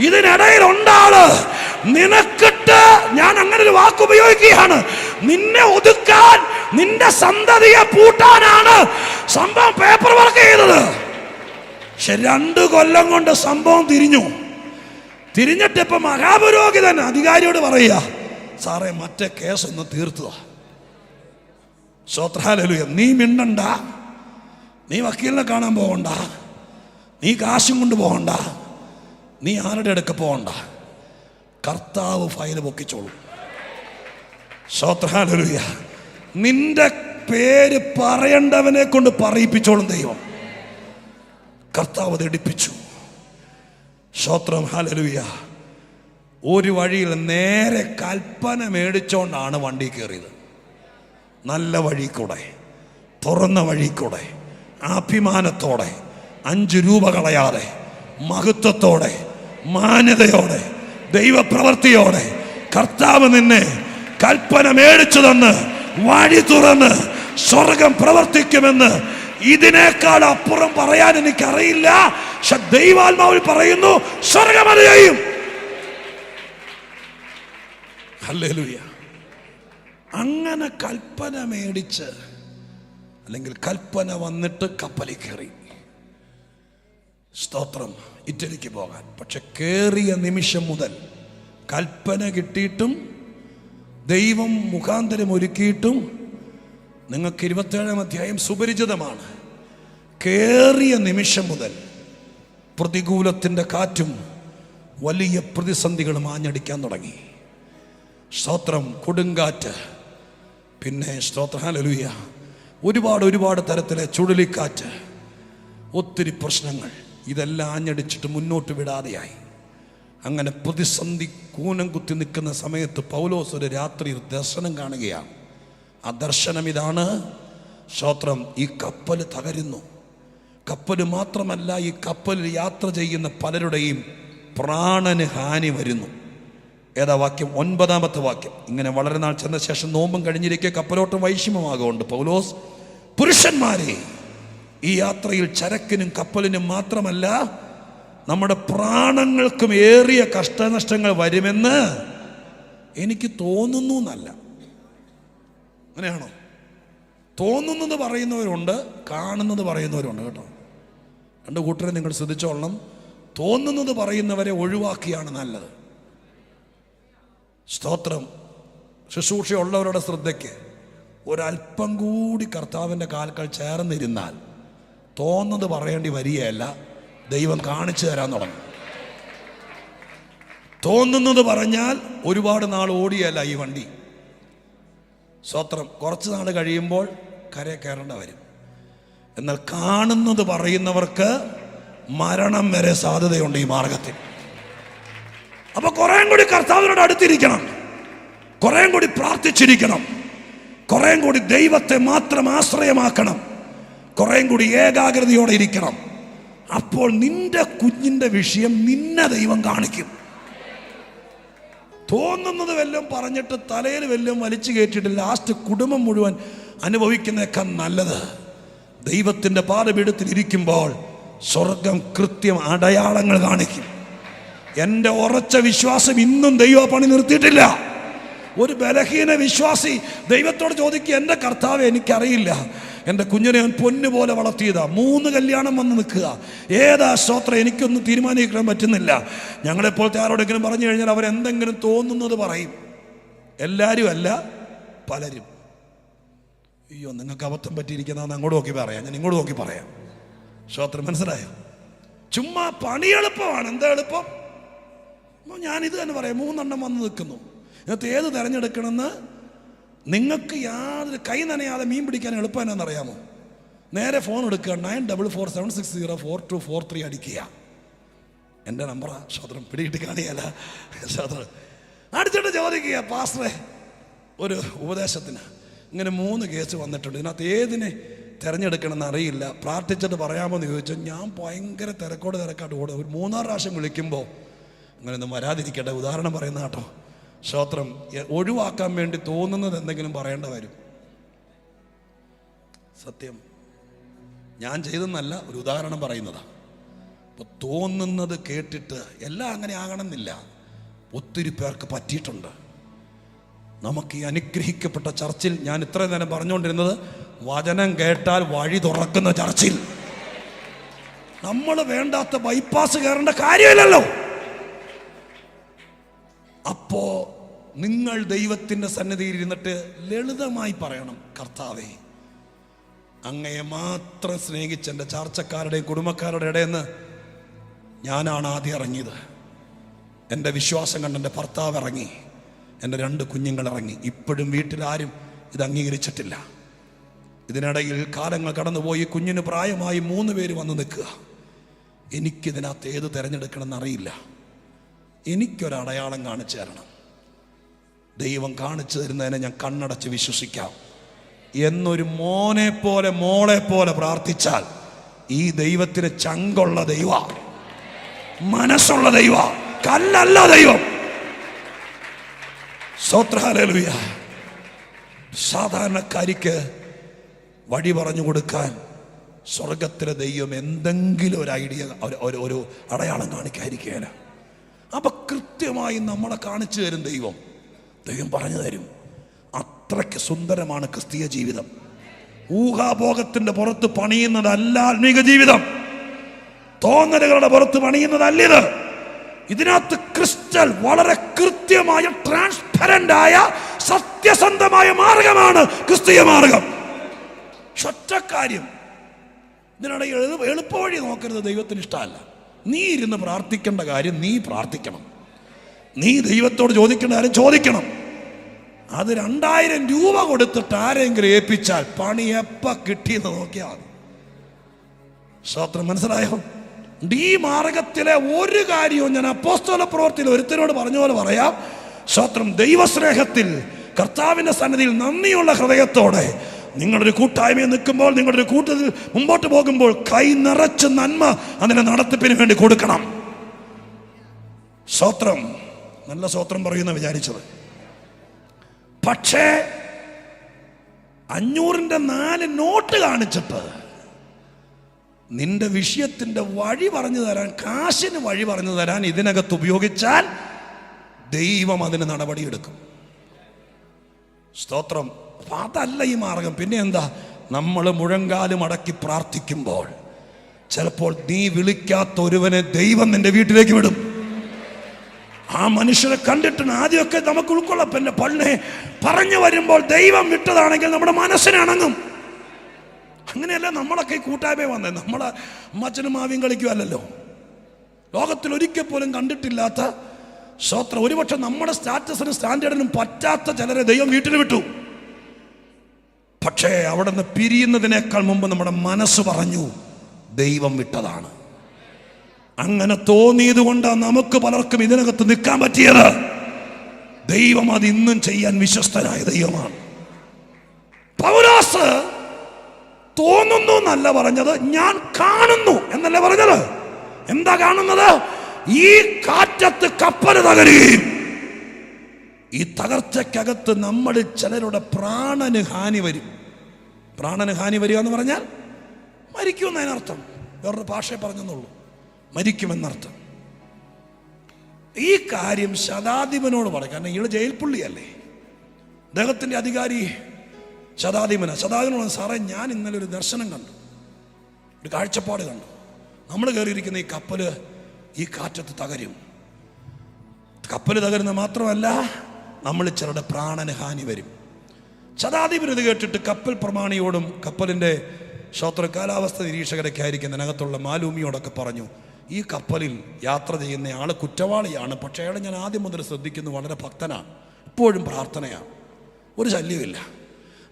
ഇതിനിടയിൽ ഉണ്ടാള്. നിനക്കിട്ട് ഞാൻ അങ്ങനെ ഒരു വാക്ക് ഉപയോഗിക്കുകയാണ്. നിന്നെ ഒതുക്കാൻ, നിന്റെ സന്തതിയെ പൂട്ടാനാണ് സംഭവം പേപ്പർ വർക്ക് ചെയ്തത്. പക്ഷെ 2 കൊല്ലം കൊണ്ട് സംഭവം തിരിഞ്ഞിട്ട് ഇപ്പൊ മഹാപുരോഹിതൻ അധികാരിയോട് പറയുക, സാറേ മറ്റേ കേസ് ഒന്ന് തീർത്തതാ. സ്തോത്രം, ഹല്ലേലൂയ. നീ മിണ്ടണ്ട, നീ വക്കീലിനെ കാണാൻ പോകണ്ട, നീ കാശും കൊണ്ട് പോകണ്ട, നീ ആരുടെ അടുക്ക പോകണ്ട, കർത്താവ് ഫയൽ പൊക്കിച്ചോളൂ. സ്തോത്രം, ഹല്ലേലൂയ. നിന്റെ പേര് പറയേണ്ടവനെ കൊണ്ട് പറയിപ്പിച്ചോളും ദൈവം. കർത്താവ് അത് എടുപ്പിച്ചു. സ്തോത്രം, ഹല്ലേലൂയ. ഒരു വഴിയിൽ നേരെ കൽപ്പന മേടിച്ചോണ്ടാണ് വണ്ടി കയറിയത്. നല്ല വഴി കൂടെ, തുറന്ന വഴി കൂടെ, അഭിമാനത്തോടെ, 5 രൂപ കളയാതെ, മഹത്വത്തോടെ, മാന്യതയോടെ, ദൈവപ്രവൃത്തിയോടെ കർത്താവ് നിന്നെ കൽപ്പന മേടിച്ചു തന്ന് വഴി തുറന്ന് സ്വർഗം പ്രവർത്തിക്കുമെന്ന് ഇതിനേക്കാൾ അപ്പുറം പറയാൻ എനിക്കറിയില്ല. പക്ഷെ ദൈവാത്മാവിൽ പറയുന്നു, സ്വർഗം അത് ചെയ്യും. ഹല്ലേലൂയ. അങ്ങനെ കൽപ്പന മേടിച്ച്, അല്ലെങ്കിൽ കൽപ്പന വന്നിട്ട് കപ്പലിൽ കയറി. സ്തോത്രം, ഇറ്റലിക്ക് പോകാൻ. പക്ഷെ കയറിയ നിമിഷം മുതൽ കൽപ്പന കിട്ടിയിട്ടും ദൈവം മുഖാന്തരം ഒരുക്കിയിട്ടും നിങ്ങൾക്ക് 27-ാം അധ്യായം സുപരിചിതമാണ്. കയറിയ നിമിഷം മുതൽ പ്രതികൂലത്തിൻ്റെ കാറ്റും വലിയ പ്രതിസന്ധികളും ആഞ്ഞടിക്കാൻ തുടങ്ങി. സ്തോത്രം, കൊടുങ്കാറ്റ്, പിന്നെ സ്തോത്രം, ഹല്ലേലൂയ, ഒരുപാട് തരത്തിലെ ചുഴലിക്കാറ്റ്, ഒത്തിരി പ്രശ്നങ്ങൾ, ഇതെല്ലാം ആഞ്ഞടിച്ചിട്ട് മുന്നോട്ട് വിടാതെയായി. അങ്ങനെ പ്രതിസന്ധി കൂനം കുത്തി നിൽക്കുന്ന സമയത്ത് പൗലോസ് ഒരു രാത്രി ദർശനം കാണുകയാണ്. ആ ദർശനം ഇതാണ്. സ്തോത്രം, ഈ കപ്പൽ തകരുന്നു. കപ്പൽ മാത്രമല്ല, ഈ കപ്പലിൽ യാത്ര ചെയ്യുന്ന പലരുടെയും പ്രാണന് ഹാനി വരുന്നു. ഏതാ വാക്യം? 9-ാമത്തെ വാക്യം. ഇങ്ങനെ വളരെ നാൾ ചെന്ന ശേഷം നോമ്പും കഴിഞ്ഞിരിക്കെ കപ്പലോട്ടം വൈഷമ്യമാകൊണ്ട് പൗലോസ്, പുരുഷന്മാരെ, ഈ യാത്രയിൽ ചരക്കിനും കപ്പലിനും മാത്രമല്ല നമ്മുടെ പ്രാണങ്ങൾക്കും ഏറിയ കഷ്ടനഷ്ടങ്ങൾ വരുമെന്ന് എനിക്ക് തോന്നുന്നു എന്നല്ല. അങ്ങനെയാണോ? തോന്നുന്നത് പറയുന്നവരുണ്ട്, കാണുന്നത് പറയുന്നവരുണ്ട് കേട്ടോ. രണ്ട് കൂട്ടരെ നിങ്ങൾ ശ്രദ്ധിച്ചോളണം. തോന്നുന്നത് പറയുന്നവരെ ഒഴിവാക്കിയാണ് നല്ലത്. സ്തോത്രം. ശുശ്രൂഷയുള്ളവരുടെ ശ്രദ്ധയ്ക്ക്, ഒരല്പം കൂടി കർത്താവിൻ്റെ കാൽക്കൽ ചേർന്നിരുന്നാൽ തോന്നുന്നത് പറയേണ്ടി വരികയല്ല, ദൈവം കാണിച്ചു തരാൻ തുടങ്ങും. തോന്നുന്നത് പറഞ്ഞാൽ ഒരുപാട് നാൾ ഓടിയല്ല ഈ വണ്ടി. സ്തോത്രം. കുറച്ച് നാൾ കഴിയുമ്പോൾ കരയെ കയറേണ്ട വരും. എന്നാൽ കാണുന്നത് പറയുന്നവർക്ക് മരണം വരെ സാധ്യതയുണ്ട് ഈ മാർഗത്തിൽ. അപ്പൊ കുറേ കൂടി കർത്താവിനോട് അടുത്തിരിക്കണം, കുറേ കൂടി പ്രാർത്ഥിച്ചിരിക്കണം, കുറേ കൂടി ദൈവത്തെ മാത്രം ആശ്രയമാക്കണം, കുറേ കൂടി ഏകാഗ്രതയോടെ ഇരിക്കണം. അപ്പോൾ നിന്റെ കുഞ്ഞിന്റെ വിഷയം നിന്നെ ദൈവം കാണിക്കും. തോന്നുന്നത് വല്ലതും പറഞ്ഞിട്ട് തലയിൽ വല്ലതും വലിച്ചു കയറ്റിയിട്ട് ലാസ്റ്റ് കുടുംബം മുഴുവൻ അനുഭവിക്കുന്നേക്കാൾ നല്ലത് ദൈവത്തിൻ്റെ പാദപീഠത്തിൽ ഇരിക്കുമ്പോൾ സ്വർഗം കൃത്യം അടയാളങ്ങൾ കാണിക്കും. എൻ്റെ ഉറച്ച വിശ്വാസം ഇന്നും ദൈവം പണി നിർത്തിയിട്ടില്ല. ഒരു ബലഹീന വിശ്വാസി ദൈവത്തോട് ചോദിക്കുക, എൻ്റെ കർത്താവെ എനിക്കറിയില്ല, എൻ്റെ കുഞ്ഞിനെ ഞാൻ പൊന്നുപോലെ വളർത്തിയതാ, 3 കല്യാണം വന്ന് നിൽക്കുക, ഏതാ സ്തോത്രം എനിക്കൊന്നും തീരുമാനിക്കാൻ പറ്റുന്നില്ല. ഞങ്ങളെപ്പോലത്തെ ആരോടെങ്കിലും പറഞ്ഞു കഴിഞ്ഞാൽ അവരെന്തെങ്കിലും തോന്നുന്നത് പറയും. എല്ലാവരും അല്ല, പലരും. അയ്യോ നിങ്ങൾക്ക് അബദ്ധം പറ്റിയിരിക്കുന്നതെന്ന് അങ്ങോട്ട് നോക്കി പറയാം, ഞാൻ ഇങ്ങോട്ട് നോക്കി പറയാം. സ്തോത്രം. മനസ്സിലായോ? ചുമ്മാ പണി എളുപ്പമാണ്. എന്താ എളുപ്പം? ഞാനിത് തന്നെ പറയാം. 3 എണ്ണം വന്ന് നിൽക്കുന്നു, ഇതിനകത്ത് ഏത് തിരഞ്ഞെടുക്കണമെന്ന് നിങ്ങൾക്ക് യാതൊരു കൈ നനയാതെ മീൻ പിടിക്കാൻ എളുപ്പം എന്നാണെന്നറിയാമോ? നേരെ ഫോൺ എടുക്കുക, 9447604243 അടിക്കുക. എൻ്റെ നമ്പറാ. സ്തോത്രം. പിടികിട്ടി കാണിയല്ല. സ്തോത്രം. അടിച്ചിട്ട് ചോദിക്കുക, പാസ്റ്ററെ ഒരു ഉപദേശത്തിന് ഇങ്ങനെ 3 കേസ് വന്നിട്ടുണ്ട്, ഇതിനകത്ത് ഏതിനെ തിരഞ്ഞെടുക്കണമെന്ന് അറിയില്ല, പ്രാർത്ഥിച്ചിട്ട് പറയാമോ എന്ന് ചോദിച്ചാൽ ഞാൻ ഭയങ്കര തിരക്കാട്ട് ഓടും. ഒരു 3-6 പ്രാവശ്യം വിളിക്കുമ്പോൾ അങ്ങനെയൊന്നും വരാതിരിക്കട്ടെ, ഉദാഹരണം പറയുന്ന കേട്ടോ. സ്തോത്രം. ഒഴിവാക്കാൻ വേണ്ടി തോന്നുന്നത് എന്തെങ്കിലും പറയേണ്ട വരും. സത്യം. ഞാൻ ചെയ്തെന്നല്ല, ഒരു ഉദാഹരണം പറയുന്നതാ. അപ്പോൾ തോന്നുന്നത് കേട്ടിട്ട് എല്ലാം അങ്ങനെ ആകണമെന്നില്ല. ഒത്തിരി പേർക്ക് പറ്റിയിട്ടുണ്ട്. നമുക്ക് ഈ അനുഗ്രഹിക്കപ്പെട്ട ചർച്ചിൽ ഞാൻ ഇത്രയും നേരം പറഞ്ഞുകൊണ്ടിരുന്നത് വചനം കേട്ടാൽ വഴി തുറക്കുന്ന ചർച്ചിൽ നമ്മൾ വേണ്ടാത്ത ബൈപ്പാസ് കയറേണ്ട കാര്യമില്ലല്ലോ. അപ്പോ നിങ്ങൾ ദൈവത്തിൻ്റെ സന്നിധിയിൽ ഇരുന്നിട്ട് ലളിതമായി പറയണം, കർത്താവേ അങ്ങയെ മാത്രം സ്നേഹിച്ച് എൻ്റെ ചാർച്ചക്കാരുടെയും കുടുംബക്കാരുടെ ഇടയിൽ നിന്ന് ഞാനാണ് ആദ്യം ഇറങ്ങിയത്. എൻ്റെ വിശ്വാസം കണ്ട് എൻ്റെ ഭർത്താവ് ഇറങ്ങി, എൻ്റെ 2 കുഞ്ഞുങ്ങൾ ഇറങ്ങി. ഇപ്പോഴും വീട്ടിലാരും ഇത് അംഗീകരിച്ചിട്ടില്ല. ഇതിനിടയിൽ കാലങ്ങൾ കടന്നുപോയി, കുഞ്ഞിന് പ്രായമായി 3 പേര് വന്ന് നിൽക്കുക. എനിക്കിതിനകത്ത് ഏത് തിരഞ്ഞെടുക്കണമെന്ന് അറിയില്ല, എനിക്കൊരടയാളം കാണിച്ചു തരണം. ദൈവം കാണിച്ചു തരുന്നതിനെ ഞാൻ കണ്ണടച്ച് വിശ്വസിക്കാം എന്നൊരു മോനെ പോലെ മോളെ പോലെ പ്രാർത്ഥിച്ചാൽ ഈ ദൈവത്തിന് ചങ്കുള്ള ദൈവ, മനസ്സുള്ള ദൈവ, കല്ലല്ല ദൈവം. ഹല്ലേലൂയ. സാധാരണക്കാരിക്ക് വഴി പറഞ്ഞു കൊടുക്കാൻ സ്വർഗത്തിലെ ദൈവം എന്തെങ്കിലും ഒരു ഐഡിയ, ഒരു അടയാളം കാണിക്കാതിരിക്കുകയില്ല. അപ്പൊ കൃത്യമായി നമ്മളെ കാണിച്ചു തരും ദൈവം പറഞ്ഞു തരും. അത്രയ്ക്ക് സുന്ദരമാണ് ക്രിസ്തീയ ജീവിതം. ഊഹാഭോഗത്തിന്റെ പുറത്ത് പണിയുന്നതല്ല ആത്മീക ജീവിതം. തോന്നലുകളുടെ പുറത്ത് പണിയുന്നതല്ലിത്. ഇതിനകത്ത് ക്രിസ്റ്റൽ വളരെ കൃത്യമായ ട്രാൻസ്പെറന്റ് ആയ സത്യസന്ധമായ മാർഗമാണ് ക്രിസ്തീയ മാർഗം. ഒറ്റക്കാര്യം ഇതിനിടയിൽ എളുപ്പവഴി നോക്കരുത്. ദൈവത്തിന് ഇഷ്ടമല്ല. നീ ഇരുന്ന് പ്രാർത്ഥിക്കേണ്ട കാര്യം നീ പ്രാർത്ഥിക്കണം. നീ ദൈവത്തോട് ചോദിക്കേണ്ട കാര്യം ചോദിക്കണം. അത് 2000 രൂപ കൊടുത്തിട്ട് ആരെങ്കിലും ഏൽപ്പിച്ചാൽ പണി എപ്പ കിട്ടിയെന്ന് നോക്കിയാൽ മതി. സ്തോത്രം. മനസ്സിലായോ? ഈ മാർഗത്തിലെ ഒരു കാര്യവും ഞാൻ അപ്പോസ്തല പ്രവൃത്തിയിൽ ഒരുത്തനോട് പറഞ്ഞ പോലെ പറയാം. സ്തോത്രം. ദൈവസ്നേഹത്തിൽ കർത്താവിന്റെ സന്നിധിയിൽ നന്ദിയുള്ള ഹൃദയത്തോടെ നിങ്ങളൊരു കൂട്ടായ്മയിൽ നിൽക്കുമ്പോൾ, നിങ്ങളൊരു കൂട്ടത്തിൽ മുമ്പോട്ട് പോകുമ്പോൾ കൈ നിറച്ച് നന്മ അതിന്റെ നടത്തിപ്പിന് വേണ്ടി കൊടുക്കണം. സ്തോത്രം. നല്ല സ്തോത്രം പറയുന്ന വിചാരിച്ചത്. പക്ഷേ 500ന്റെ 4 നോട്ട് കാണിച്ചിട്ട് നിന്റെ വിഷയത്തിന്റെ വഴി പറഞ്ഞു തരാൻ, കാശിന് വഴി പറഞ്ഞു തരാൻ ഇതിനകത്ത് ഉപയോഗിച്ചാൽ ദൈവം അതിന് നടപടിയെടുക്കും. സ്തോത്രം. അതല്ല ഈ മാർഗം. പിന്നെ എന്താ? നമ്മൾ മുഴങ്കാലും അടക്കി പ്രാർത്ഥിക്കുമ്പോൾ ചിലപ്പോൾ നീ വിളിക്കാത്ത ഒരുവനെ ദൈവം നിന്റെ വീട്ടിലേക്ക് വിടും. ആ മനുഷ്യരെ കണ്ടിട്ട് ആദ്യമൊക്കെ നമുക്ക് ഉൾക്കൊള്ളാം. പിന്നെ പള്ളി പറഞ്ഞു വരുമ്പോൾ ദൈവം വിട്ടതാണെങ്കിൽ നമ്മുടെ മനസ്സിനണങ്ങും. അങ്ങനെയല്ല നമ്മളൊക്കെ ഈ കൂട്ടായ്മ വന്നത്. നമ്മളെ അമ്മച്ചനും മാവിയും കളിക്കുമല്ലോ. ലോകത്തിൽ ഒരിക്കൽ പോലും കണ്ടിട്ടില്ലാത്ത സ്വത്രം, ഒരുപക്ഷെ നമ്മുടെ സ്റ്റാറ്റസിനും സ്റ്റാൻഡേർഡിനും പറ്റാത്ത ചിലരെ ദൈവം വീട്ടിൽ വിട്ടു. പക്ഷേ അവിടെ നിന്ന് പിരിയുന്നതിനേക്കാൾ മുമ്പ് നമ്മുടെ മനസ്സ് പറഞ്ഞു ദൈവം വിട്ടതാണ്. അങ്ങനെ തോന്നിയത് കൊണ്ടാണ് നമുക്ക് പലർക്കും ഇതിനകത്ത് നിൽക്കാൻ പറ്റിയത്. ദൈവം അത് ഇന്നും ചെയ്യാൻ വിശ്വസ്തനായ ദൈവമാണ്. പൗലോസ് തോന്നുന്നു എന്നല്ല പറഞ്ഞത്, ഞാൻ കാണുന്നു എന്നല്ല പറഞ്ഞത്. എന്താ കാണുന്നത്? ഈ കാറ്റത്ത് കപ്പൽ തകരുകയും ഈ തകർച്ചക്കകത്ത് നമ്മളിൽ ചിലരുടെ പ്രാണന് ഹാനി വരും. പ്രാണന് ഹാനി വരിക എന്ന് പറഞ്ഞാൽ മരിക്കുമെന്നതിനർത്ഥം. വേറൊരു ഭാഷയെ പറഞ്ഞെന്നുള്ളൂ, മരിക്കുമെന്നർത്ഥം. ഈ കാര്യം ശതാധിപനോട് പറയും. കാരണം ഇയാൾ ജയിൽ പുള്ളിയല്ലേ, അദ്ദേഹത്തിൻ്റെ അധികാരി ശതാധിപനാണ്. ശതാധിപനോട്, സാറേ ഞാൻ ഇന്നലെ ഒരു ദർശനം കണ്ടു, ഒരു കാഴ്ചപ്പാട് കണ്ടു. നമ്മൾ കയറിയിരിക്കുന്ന ഈ കപ്പല് ഈ കാറ്റത്ത് തകരും. കപ്പൽ തകരുന്ന മാത്രമല്ല, നമ്മൾ ചിലരുടെ പ്രാണന് ഹാനി വരും. ശതാധിപൻ ഇത് കേട്ടിട്ട് കപ്പൽ പ്രമാണിയോടും കപ്പലിൻ്റെ കാലാവസ്ഥ നിരീക്ഷകരൊക്കെ ആയിരിക്കും അതിനകത്തുള്ള മാലൂമിയോടൊക്കെ പറഞ്ഞു, ഈ കപ്പലിൽ യാത്ര ചെയ്യുന്ന ആൾ കുറ്റവാളിയാണ്, പക്ഷേ അയാൾ ഞാൻ ആദ്യം മുതൽ ശ്രദ്ധിക്കുന്നു, വളരെ ഭക്തനാണ്, എപ്പോഴും പ്രാർത്ഥനയാണ്, ഒരു ശല്യമില്ല.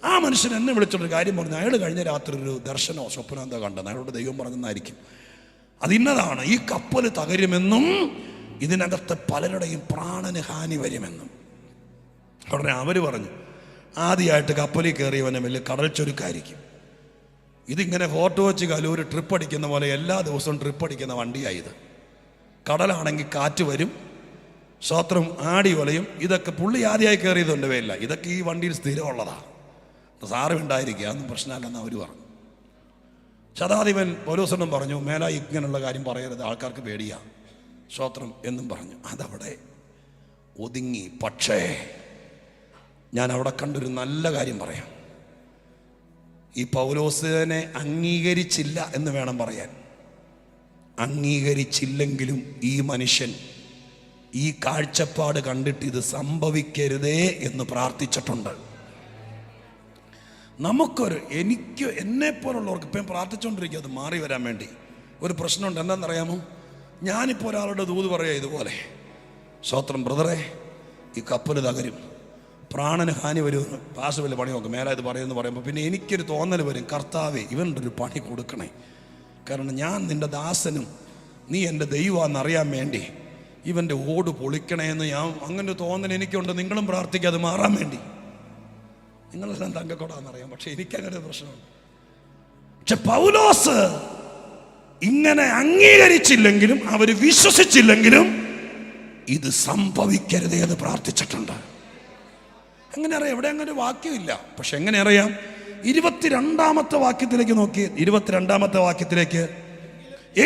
ആ മനുഷ്യൻ എന്നെ വിളിച്ചൊരു കാര്യം പറഞ്ഞു, അയാൾ കഴിഞ്ഞ രാത്രി ഒരു ദർശനമോ സ്വപ്നം എന്താ കണ്ടത്, അയാളോട് ദൈവം പറഞ്ഞെന്നായിരിക്കും. അതിന്നതാണ്, ഈ കപ്പൽ തകരുമെന്നും ഇതിനകത്ത് പലരുടെയും പ്രാണന് ഹാനി വരുമെന്നും. ഉടനെ അവർ പറഞ്ഞു, ആദ്യമായിട്ട് കപ്പലിൽ കയറിയവനെ വലിയ കടൽ ചൊരുക്കായിരിക്കും. ഇതിങ്ങനെ ഫോട്ടോ വെച്ച് കലൂര് ട്രിപ്പ് അടിക്കുന്ന പോലെ എല്ലാ ദിവസവും ട്രിപ്പ് അടിക്കുന്ന വണ്ടിയായത്. കടലാണെങ്കിൽ കാറ്റ് വരും, സ്വത്രം ആടി വലയും. ഇതൊക്കെ പുള്ളി ആദ്യമായി കയറിയതുകൊണ്ട് വേല, ഇതൊക്കെ ഈ വണ്ടിയിൽ സ്ഥിരമുള്ളതാണ്, സാറ് ഉണ്ടായിരിക്കുക, അതൊന്നും പ്രശ്നമല്ലെന്ന് അവർ പറഞ്ഞു. ശതാധിപൻ പൗലോസനും പറഞ്ഞു, മേല ഇങ്ങനെയുള്ള കാര്യം പറയരുത്, ആൾക്കാർക്ക് പേടിയാ സ്വത്രം എന്നും പറഞ്ഞു. അതവിടെ ഒതുങ്ങി. പക്ഷേ ഞാൻ അവിടെ കണ്ടൊരു നല്ല കാര്യം പറയാം. ഈ പൗലോസിനെ അംഗീകരിച്ചില്ല എന്ന് വേണം പറയാൻ. അംഗീകരിച്ചില്ലെങ്കിലും ഈ മനുഷ്യൻ ഈ കാഴ്ചപ്പാട് കണ്ടിട്ട് ഇത് സംഭവിക്കരുതേ എന്ന് പ്രാർത്ഥിച്ചിട്ടുണ്ട്. എനിക്ക് എന്നെപ്പോലുള്ളവർക്ക് ഇപ്പം പ്രാർത്ഥിച്ചുകൊണ്ടിരിക്കുക അത് മാറി വരാൻ വേണ്ടി. ഒരു പ്രശ്നമുണ്ട്, എന്താണെന്നറിയാമോ? ഞാനിപ്പോൾ ഒരാളുടെ ദൂത് പറയാം ഇതുപോലെ, സ്വത്രം ബ്രദറെ ഈ കപ്പൽ തകരും, പ്രാണന് ഹാനി വരുമെന്ന്, പാസ് വലിയ പണി നോക്കും, മേലെ ഇത് പറയുമെന്ന് പറയുമ്പോൾ പിന്നെ എനിക്കൊരു തോന്നൽ വരും, കർത്താവേ ഇവൻ്റെ ഒരു പണി കൊടുക്കണേ, കാരണം ഞാൻ നിൻ്റെ ദാസനും നീ എൻ്റെ ദൈവമാണെന്നറിയാൻ വേണ്ടി ഇവൻ്റെ ഓട് പൊളിക്കണേ എന്ന് ഞാൻ അങ്ങനെ തോന്നൽ എനിക്കുണ്ട്. നിങ്ങളും പ്രാർത്ഥിക്കുക അത് മാറാൻ വേണ്ടി. നിങ്ങളെല്ലാം തങ്കക്കൊടാന്നറിയാം, പക്ഷെ എനിക്കങ്ങനെ പ്രശ്നമുണ്ട്. പക്ഷെ പൗലോസ് ഇങ്ങനെ അംഗീകരിച്ചില്ലെങ്കിലും അവർ വിശ്വസിച്ചില്ലെങ്കിലും ഇത് സംഭവിക്കരുതേ എന്ന് പ്രാർത്ഥിച്ചിട്ടുണ്ട്. എങ്ങനെ അറിയാം? എവിടെ അങ്ങനെ ഒരു വാക്യമില്ല. പക്ഷെ എങ്ങനെ അറിയാം? 22-ാമത്തെ വാക്യത്തിലേക്ക് നോക്കി. 22-ാമത്തെ വാക്യത്തിലേക്ക്,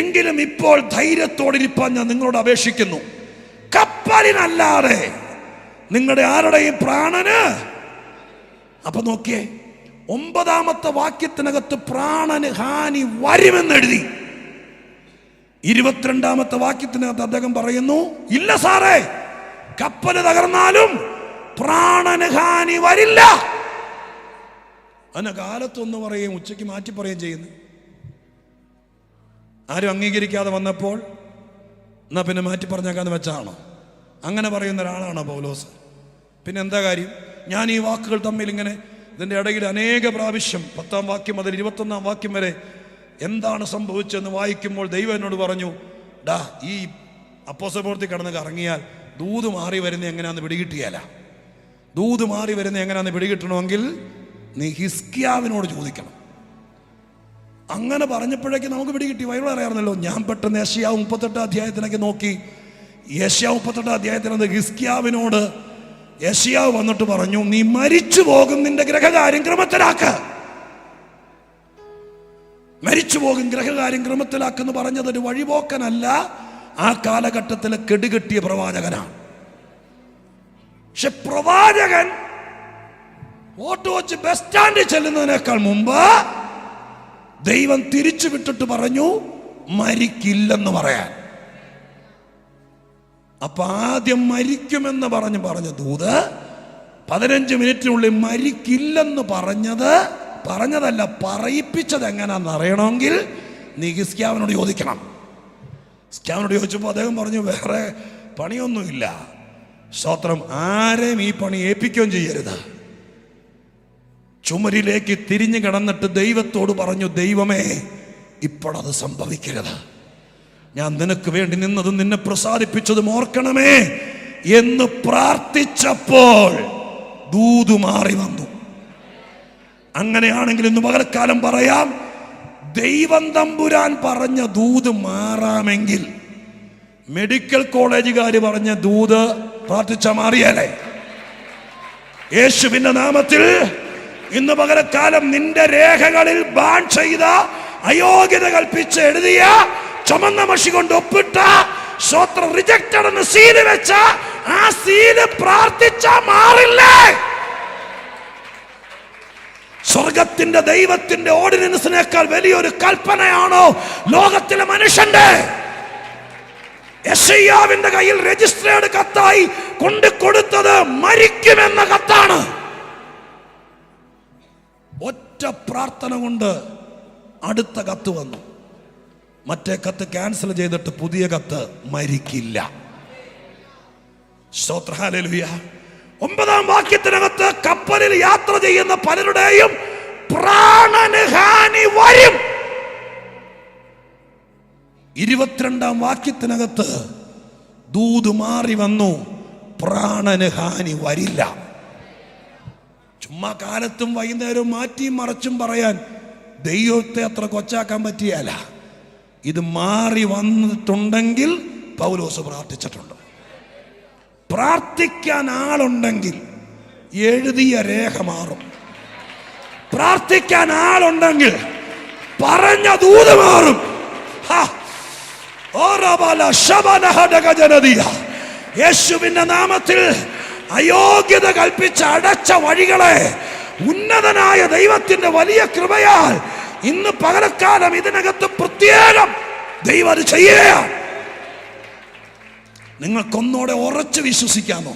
എങ്കിലും ഇപ്പോൾ ധൈര്യത്തോടിരിപ്പാൻ ഞാൻ നിങ്ങളോട് അപേക്ഷിക്കുന്നു, കപ്പലിനല്ലാതെ നിങ്ങളുടെ ആരുടെയും പ്രാണന്. അപ്പൊ നോക്കിയേ, 9-ാമത്തെ വാക്യത്തിനകത്ത് പ്രാണന് ഹാനി വരുമെന്നെഴുതി. 22-ാമത്തെ വാക്യത്തിനകത്ത് അദ്ദേഹം പറയുന്നു, ഇല്ല സാറേ, കപ്പല് തകർന്നാലും പ്രാണന് ഹാനി വരില്ല. അതിനെ കാലത്തൊന്ന് പറയും, ഉച്ചയ്ക്ക് മാറ്റി പറയുകയും ചെയ്യുന്നു. ആരും അംഗീകരിക്കാതെ വന്നപ്പോൾ എന്നാ പിന്നെ മാറ്റി പറഞ്ഞേക്കാന്ന് വെച്ചാണോ? അങ്ങനെ പറയുന്ന ഒരാളാണോ പൗലോസ്? പിന്നെ എന്താ കാര്യം? ഞാൻ ഈ വാക്കുകൾ തമ്മിൽ ഇങ്ങനെ ഇതിൻ്റെ ഇടയിൽ അനേക പ്രാവശ്യം 10-ാം വാക്യം മുതൽ 21-ാം വാക്യം വരെ എന്താണ് സംഭവിച്ചതെന്ന് വായിക്കുമ്പോൾ ദൈവം എന്നോട് പറഞ്ഞു, ഡാ ഈ അപ്പോസ്തല പ്രവൃത്തി കടന്ന് കറങ്ങിയാൽ ദൂത് മാറി വരുന്നത് എങ്ങനെയാണെന്ന് പിടികിട്ടിയാല. ദൂത് മാറി വരുന്നത് എങ്ങനെയാണെന്ന് പിടികിട്ടണമെങ്കിൽ നീ ഹിസ്കിയാവിനോട് ചോദിക്കണം. അങ്ങനെ പറഞ്ഞപ്പോഴേക്ക് നമുക്ക് പിടികിട്ടി. ബൈബിൾ അറിയാറുന്നല്ലോ. ഞാൻ പെട്ടെന്ന് യെശയ്യാവ് 38 അധ്യായത്തിനൊക്കെ നോക്കി. യെശയ്യാവ് 38 അധ്യായത്തിനകത്ത് ഹിസ്കിയാവിനോട് യെശയ്യാവ് വന്നിട്ട് പറഞ്ഞു, നീ മരിച്ചു പോകും, നിന്റെ ഗ്രഹകാര്യം ക്രമത്തിലാക്ക. മരിച്ചു പോകും, ഗ്രഹകാര്യം ക്രമത്തിലാക്കെന്ന് പറഞ്ഞത് ഒരു വഴിപോക്കനല്ല, ആ കാലഘട്ടത്തിലെ കെടുകെട്ടിയ പ്രവാചകനാണ്. പക്ഷെ പ്രവാചകൻ ഓട്ടോ വെച്ച് ബസ് സ്റ്റാൻഡിൽ ചെല്ലുന്നതിനേക്കാൾ മുമ്പ് ദൈവം തിരിച്ചു വിട്ടിട്ട് പറഞ്ഞു, മരിക്കില്ലെന്ന് പറയാൻ. അപ്പൊ ആദ്യം മരിക്കുമെന്ന് പറഞ്ഞ ദൂത് 15 മിനിറ്റിനുള്ളിൽ മരിക്കില്ലെന്ന് പറഞ്ഞതല്ല, പറയിപ്പിച്ചത് എങ്ങനെയാണെന്ന് അറിയണമെങ്കിൽ നീ ഹിസ്കിയാവിനോട് ചോദിക്കണം. ഹിസ്കിയാവിനോട് ചോദിച്ചപ്പോൾ അദ്ദേഹം പറഞ്ഞു, വേറെ പണിയൊന്നുമില്ല. സ്തോത്രം. ആരെയും ഈ പണി ഏൽപ്പിക്കുകയും ചെയ്യരുത്. ചുമരിലേക്ക് തിരിഞ്ഞു കിടന്നിട്ട് ദൈവത്തോട് പറഞ്ഞു, ദൈവമേ, ഇപ്പോഴത് സംഭവിക്കരുത്. ഞാൻ നിനക്ക് വേണ്ടി നിന്നതും നിന്നെ പ്രസാദിപ്പിച്ചതും ഓർക്കണമേ എന്ന് പ്രാർത്ഥിച്ചപ്പോൾ ദൂത് മാറി വന്നു. അങ്ങനെയാണെങ്കിൽ ഇന്ന് പകൽക്കാലം പറയാം, ദൈവം തമ്പുരാൻ പറഞ്ഞ ദൂത് മാറാമെങ്കിൽ മെഡിക്കൽ കോളേജുകാർ പറഞ്ഞ ദൂത് പ്രാർത്ഥിച്ച മാറിയാലേ? യേശുവിന്റെ നാമത്തിൽ ഇന്ന് പകൽക്കാലം നിന്റെ രേഖകളിൽ ബാൻ ചെയ്ത, അയോഗ്യത കൽപ്പിച്ച് എഴുതിയ, ചുമന്ന മഷി കൊണ്ട് ഒപ്പിട്ട, സ്വത്രം റിജക്റ്റഡ് എന്ന് സീല് വെച്ച ആ സീല് പ്രാർത്ഥിച്ച മാറില്ലേ? സ്വർഗത്തിന്റെ ദൈവത്തിന്റെ ഓർഡിനൻസിനേക്കാൾ വലിയൊരു കൽപ്പനയാണോ ലോകത്തിലെ മനുഷ്യന്റെ? യെശയ്യാവിന്റെ കയ്യിൽ രജിസ്റ്റേർഡ് കത്തായി കൊണ്ടു കൊടുത്തത് മരിക്കുമെന്ന കത്താണ്. ഒറ്റ പ്രാർത്ഥന കൊണ്ട് അടുത്ത കത്ത് വന്നു. മറ്റേ കത്ത് ക്യാൻസൽ ചെയ്തിട്ട് പുതിയ കത്ത് മരിക്കില്ല. സ്തോത്രം. ഹല്ലേലൂയ. 9-ാം വാക്യത്തിനകത്ത് കപ്പലിൽ യാത്ര ചെയ്യുന്ന പലരുടെയും പ്രാണന് ഹാനി വരും. 22-ാം വാക്യത്തിനകത്ത് ദൂത് മാറി വന്നു, പ്രാണന് ഹാനി വരില്ല. ചുമ്മാ കാലത്തും വൈകുന്നേരവും മാറ്റിയും മറച്ചും പറയാൻ ദൈവത്തെ അത്ര കൊച്ചാക്കാൻ പറ്റിയല്ല. ഇത് മാറി വന്നിട്ടുണ്ടെങ്കിൽ പൗലോസ് പ്രാർത്ഥിച്ചിട്ടുണ്ട്. പ്രാർത്ഥിക്കാൻ ആളുണ്ടെങ്കിൽ എഴുതിയ രേഖ മാറും. പ്രാർത്ഥിക്കാൻ ആളുണ്ടെങ്കിൽ പറഞ്ഞ ദൂത് മാറും. യേശുവിന്റെ നാമത്തിൽ അയോഗ്യത കൽപ്പിച്ച് അടച്ച വഴികളെ ഉന്നതനായ ദൈവത്തിന്റെ വലിയ കൃപയാൽ ഇന്ന് പകൽക്കാലം ഇതിനകത്ത് പ്രത്യേകം ദൈവം അത് ചെയ്യുകയാണ്. നിങ്ങൾക്കൊന്നോടെ ഉറച്ചു വിശ്വസിക്കാമോ?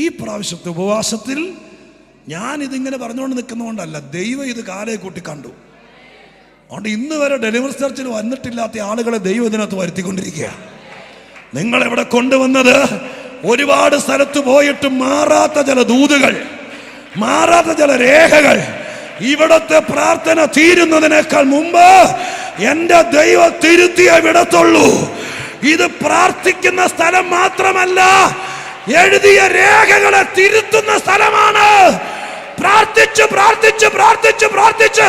ഈ പ്രാവശ്യത്തെ ഉപവാസത്തിൽ ഞാൻ ഇതിങ്ങനെ പറഞ്ഞുകൊണ്ട് നിൽക്കുന്നതുകൊണ്ടല്ല, ദൈവം ഇത് കാലേ കൂട്ടി കണ്ടു. അതുകൊണ്ട് ഇന്ന് വരെ ഡെലിവറി ചർച്ചിൽ വന്നിട്ടില്ലാത്ത ആളുകളെ ദൈവം ഇതിനകത്ത് വരുത്തിക്കൊണ്ടിരിക്കുക. നിങ്ങളെവിടെ കൊണ്ടുവന്നത് ഒരുപാട് സ്ഥലത്ത് പോയിട്ട് മാറാത്ത ചില ദൂതുകൾ, മാറാത്ത ചില രേഖകൾ. ഇവിടത്തെ പ്രാർത്ഥന തീരുന്നതിനേക്കാൾ മുമ്പ് എന്റെ ദൈവം തിരുത്തിയേ വിടത്തുള്ളൂ. ഇത് പ്രാർത്ഥിക്കുന്ന സ്ഥലം മാത്രമല്ല, എഴുതിയ രേഖകളെ തിരുത്തുന്ന സ്ഥലമാണ്. പ്രാർത്ഥിച്ച് പ്രാർത്ഥിച്ച് പ്രാർത്ഥിച്ച് പ്രാർത്ഥിച്ച്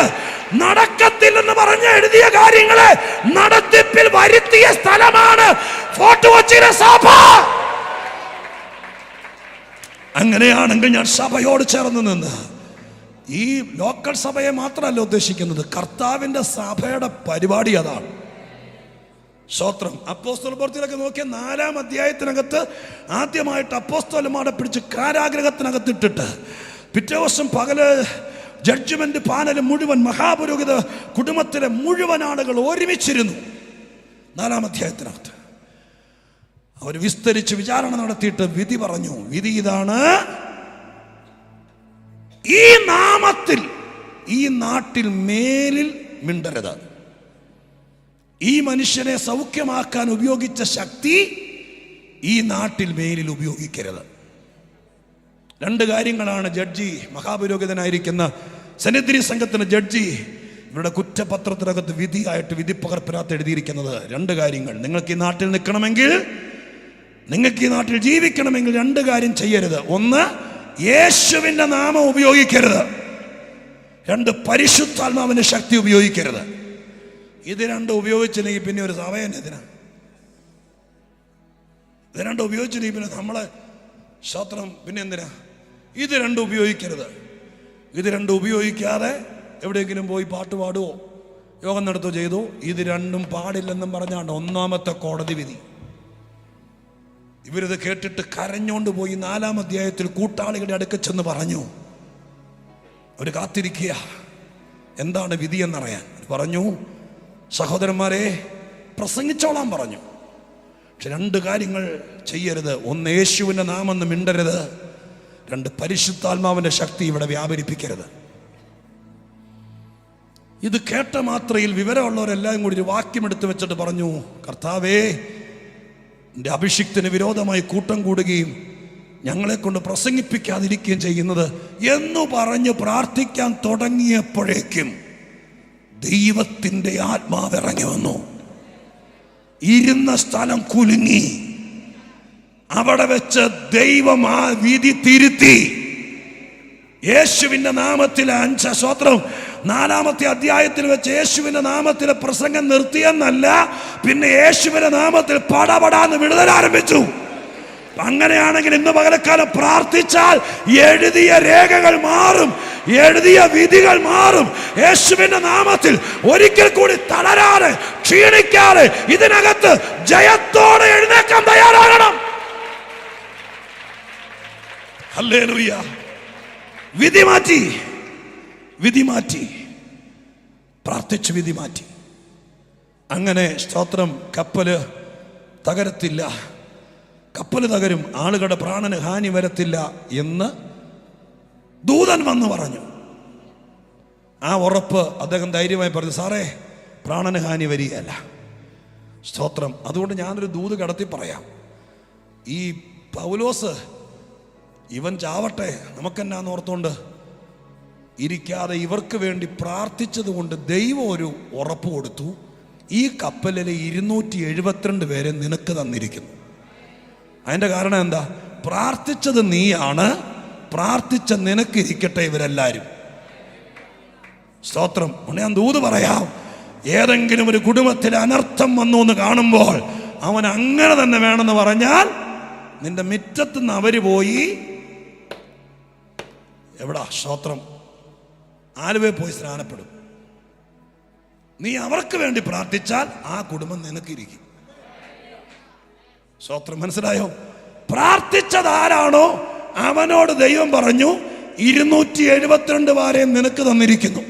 നടക്കത്തില്ലെന്ന് പറഞ്ഞ് എഴുതിയ കാര്യങ്ങളെ നടത്തിപ്പിൽ വരുത്തിയ സ്ഥലമാണ് ഫോർട്ട് കൊച്ചിയിലെ സഭ. അങ്ങനെയാണെങ്കിൽ ഞാൻ സഭയോട് ചേർന്ന് നിന്ന്, ഈ ലോക്കൽ സഭയെ മാത്രമല്ല ഉദ്ദേശിക്കുന്നത്, കർത്താവിന്റെ സഭയുടെ പരിപാടി അതാണ്. സ്തോത്രം. അപ്പോസ്തല പ്രവൃത്തിയിലൊക്കെ നോക്കിയ 4-ാം അധ്യായത്തിനകത്ത് ആദ്യമായിട്ട് അപ്പോസ്തലന്മാരെ പിടിച്ച് കാരാഗ്രഹത്തിനകത്ത് ഇട്ടിട്ട് പിറ്റേ ദിവസം പകല് ജഡ്ജ്മെന്റ് പാനൽ മുഴുവൻ മഹാപുരോഹിത കുടുംബത്തിലെ മുഴുവൻ ആളുകൾ ഒരുമിച്ചിരുന്നു. 4-ാം അധ്യായത്തിനകത്ത് അവർ വിസ്തരിച്ച് വിചാരണ നടത്തിയിട്ട് വിധി പറഞ്ഞു. വിധി ഇതാണ്: ഈ നാമത്തിൽ ഈ നാട്ടിൽ മേലിൽ മിണ്ടരുത്. ഈ മനുഷ്യനെ സൗഖ്യമാക്കാൻ ഉപയോഗിച്ച ശക്തി ഈ നാട്ടിൽ മേലിൽ ഉപയോഗിക്കരുത്. 2 കാര്യങ്ങളാണ് ജഡ്ജി, മഹാപുരോഹിതനായിരിക്കുന്ന സെനദ്രി സംഘത്തിന് ജഡ്ജി ഇവരുടെ കുറ്റപത്രത്തിനകത്ത് വിധിയായിട്ട് വിധിപ്പകർപ്പിനകത്ത് എഴുതിയിരിക്കുന്നത്. 2 കാര്യങ്ങൾ. നിങ്ങൾക്ക് ഈ നാട്ടിൽ നിൽക്കണമെങ്കിൽ, നിങ്ങൾക്ക് ഈ നാട്ടിൽ ജീവിക്കണമെങ്കിൽ 2 കാര്യം ചെയ്യരുത്. 1, യേശുവിന്റെ നാമം ഉപയോഗിക്കരുത്. 2, പരിശുദ്ധാത്മാവിന്റെ ശക്തി ഉപയോഗിക്കരുത്. ഇത് 2 ഉപയോഗിച്ചില്ലെങ്കിൽ പിന്നെ ഒരു സഭ എന്തിനാ? ഇത് 2 ഉപയോഗിച്ചില്ലെങ്കിൽ പിന്നെ നമ്മളെ സ്തോത്രം പിന്നെ എന്തിനാ? ഇത് 2 ഉപയോഗിക്കരുത്. ഇത് 2 ഉപയോഗിക്കാതെ എവിടെയെങ്കിലും പോയി പാട്ട് പാടുവോ യോഗം നടത്തുകയോ ചെയ്തു, ഇത് 2 പാടില്ലെന്നും പറഞ്ഞാണ് 1-ാമത്തെ കോടതി വിധി. ഇവരിത് കേട്ടിട്ട് കരഞ്ഞോണ്ട് പോയി 4-ാം അധ്യായത്തിൽ കൂട്ടാളികളുടെ അടുക്കൽ ചെന്ന് പറഞ്ഞു. അവർ കാത്തിരിക്കുക എന്താണ് വിധി എന്നറിയാൻ. പറഞ്ഞു, സഹോദരന്മാരെ, പ്രസംഗിച്ചോളാൻ പറഞ്ഞു. പക്ഷെ 2 കാര്യങ്ങൾ ചെയ്യരുത്. 1, യേശുവിൻ്റെ നാമെന്ന് മിണ്ടരുത്. 2, പരിശുദ്ധാത്മാവിൻ്റെ ശക്തി ഇവിടെ വ്യാപരിപ്പിക്കരുത്. ഇത് കേട്ട മാത്രയിൽ വിവരമുള്ളവരെല്ലാം കൂടി ഒരു വാക്യം എടുത്തു വെച്ചിട്ട് പറഞ്ഞു, കർത്താവേ, എൻ്റെ അഭിഷിക്തന് വിരോധമായി കൂട്ടം കൂടുകയും ഞങ്ങളെ കൊണ്ട് പ്രസംഗിപ്പിക്കാതിരിക്കുകയും ചെയ്യുന്നത് എന്ന് പറഞ്ഞ് പ്രാർത്ഥിക്കാൻ തുടങ്ങിയപ്പോഴേക്കും ദൈവത്തിൻ്റെ ആത്മാവ് ഇറങ്ങി വന്നു. ഇരുന്ന സ്ഥലം കുലുങ്ങി. അവിടെ വെച്ച് ദൈവം ആ വിധി തിരുത്തി. യേശുവിന്റെ നാമത്തിൽ 5 സ്തോത്രം 4-ാമത്തെ അധ്യായത്തിൽ വെച്ച് യേശുവിന്റെ നാമത്തിലെ പ്രസംഗം നിർത്തിയെന്നല്ല, പിന്നെ യേശുവിന്റെ നാമത്തിൽ പടപടാന്ന് വിടുതൽ ആരംഭിച്ചു. അങ്ങനെയാണെങ്കിൽ ഇന്ന് പകലക്കാലം പ്രാർത്ഥിച്ചാൽ എഴുതിയ രേഖകൾ മാറും, എഴുതിയ വിധികൾ മാറും. യേശുവിന്റെ നാമത്തിൽ ഒരിക്കൽ കൂടി തളരാതെ ക്ഷീണിക്കാതെ ഇതിനകത്ത് ജയത്തോടെ എഴുന്നേക്കാൻ തയ്യാറാകണം. ഹല്ലേലൂയ. വിധി മാറ്റി, വിധി മാറ്റി, പ്രാർത്ഥിച്ച് വിധി മാറ്റി. അങ്ങനെ സ്തോത്രം കപ്പല് തകരത്തില്ല, കപ്പല് തകരും, ആളുകളുടെ പ്രാണന് ഹാനി വരത്തില്ല എന്ന് ദൂതൻ വന്ന് പറഞ്ഞു. ആ ഉറപ്പ് അദ്ദേഹം ധൈര്യമായി പറഞ്ഞു, സാറേ പ്രാണന് ഹാനി വരികയല്ല. സ്തോത്രം. അതുകൊണ്ട് ഞാനൊരു ദൂത് കടത്തി പറയാം. ഈ പൗലോസ് ഇവൻ ചാവട്ടെ നമുക്കെന്നാന്ന് ഓർത്തുകൊണ്ട് ഇരിക്കാതെ ഇവർക്ക് വേണ്ടി പ്രാർത്ഥിച്ചത് കൊണ്ട് ദൈവം ഒരു ഉറപ്പ് കൊടുത്തു. ഈ കപ്പലിലെ 272 പേരെ നിനക്ക് തന്നിരിക്കുന്നു. അതിൻ്റെ കാരണം എന്താ? പ്രാർത്ഥിച്ചത് നീയാണ്, പ്രാർത്ഥിച്ച നിനക്കിരിക്കട്ടെ ഇവരെല്ലാവരും. സ്തോത്രം. ഞാൻ ദൂത് പറയാം, ഏതെങ്കിലും ഒരു കുടുംബത്തിൽ അനർത്ഥം വന്നു എന്ന് കാണുമ്പോൾ അവൻ അങ്ങനെ തന്നെ വേണമെന്ന് പറഞ്ഞാൽ നിന്റെ മുറ്റത്തുനിന്ന് അവര് പോയി എവിടാ? സ്തോത്രം. ആലുവയിൽ പോയി സ്നാനപ്പെടും. നീ അവർക്ക് വേണ്ടി പ്രാർത്ഥിച്ചാൽ ആ കുടുംബം നിനക്കിരിക്കും. സ്തോത്രം. മനസ്സിലായോ? പ്രാർത്ഥിച്ചത് ആരാണോ അവനോട് ദൈവം പറഞ്ഞു 272 പേരെ നിനക്ക് തന്നിരിക്കുന്നു.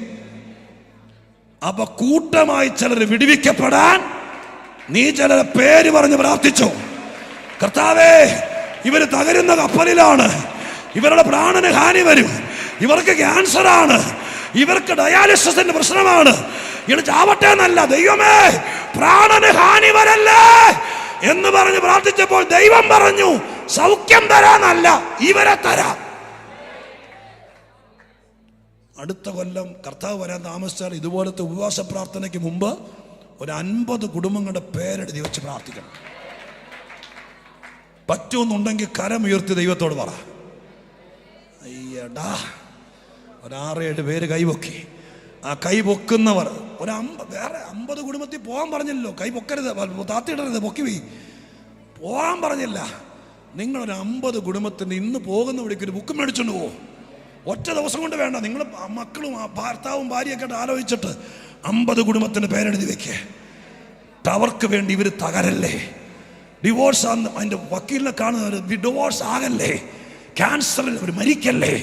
അപ്പൊ കൂട്ടമായി ചിലർ വിടുവിക്കപ്പെടാൻ നീ ചിലരെ പേര് പറഞ്ഞ് പ്രാർത്ഥിച്ചോ. കർത്താവേ, ഇവര് തകരുന്ന കപ്പലിലാണ്, ഇവരുടെ പ്രാണന് ഹാനി വരും, ഇവർക്ക് ക്യാൻസറാണ്, ഇവർക്ക് ഡയാലിസിന്റെ പ്രശ്നമാണ്, ഇവർ ചാവട്ടെ എന്നല്ല, ദൈവമേ പ്രാണന് ഹാനി വരല്ലേ എന്ന് പറഞ്ഞ് പ്രാർത്ഥിച്ചപ്പോൾ ദൈവം പറഞ്ഞു സൗഖ്യം തരാനല്ല, ഇവരെ തരാം. അടുത്ത കൊല്ലം കർത്താവ് വരാൻ താമസിച്ചാൽ ഇതുപോലത്തെ ഉപവാസ പ്രാർത്ഥനയ്ക്ക് മുമ്പ് ഒരു 50 കുടുംബങ്ങളുടെ പേരെഴുതി വെച്ച് പ്രാർത്ഥിക്കണം. പറ്റുമെന്നുണ്ടെങ്കിൽ കരമുയർത്തി ദൈവത്തോട് പറ. അയ്യടാ, ഒരു 6-7 പേര് കൈപൊക്കി. ആ കൈ പൊക്കുന്നവർ വേറെ 50 കുടുംബത്തിൽ പോകാൻ പറഞ്ഞില്ലല്ലോ. കൈ പൊക്കരുത്, താത്തിയിടരുത്, പൊക്കി പോയി പോകാൻ പറഞ്ഞില്ല. നിങ്ങളൊരു 50 കുടുംബത്തിന് ഇന്ന് പോകുന്ന ഇവിടേക്ക് ഒരു ബുക്ക് മേടിച്ചോണ്ട് പോകും. ഒറ്റ ദിവസം കൊണ്ട് വേണ്ട. നിങ്ങൾ മക്കളും ഭർത്താവും ഭാര്യയൊക്കെ ആലോചിച്ചിട്ട് 50 കുടുംബത്തിന് പേരെഴുതി വെക്കേ. അവർക്ക് വേണ്ടി ഇവർ തകരല്ലേ, ഡിവോഴ്സ് ആണെന്ന് അതിൻ്റെ വക്കീലിനെ കാണുന്നവർ ഡിവോഴ്സ് ആകല്ലേ, ക്യാൻസറിൽ അവർ മരിക്കല്ലേ,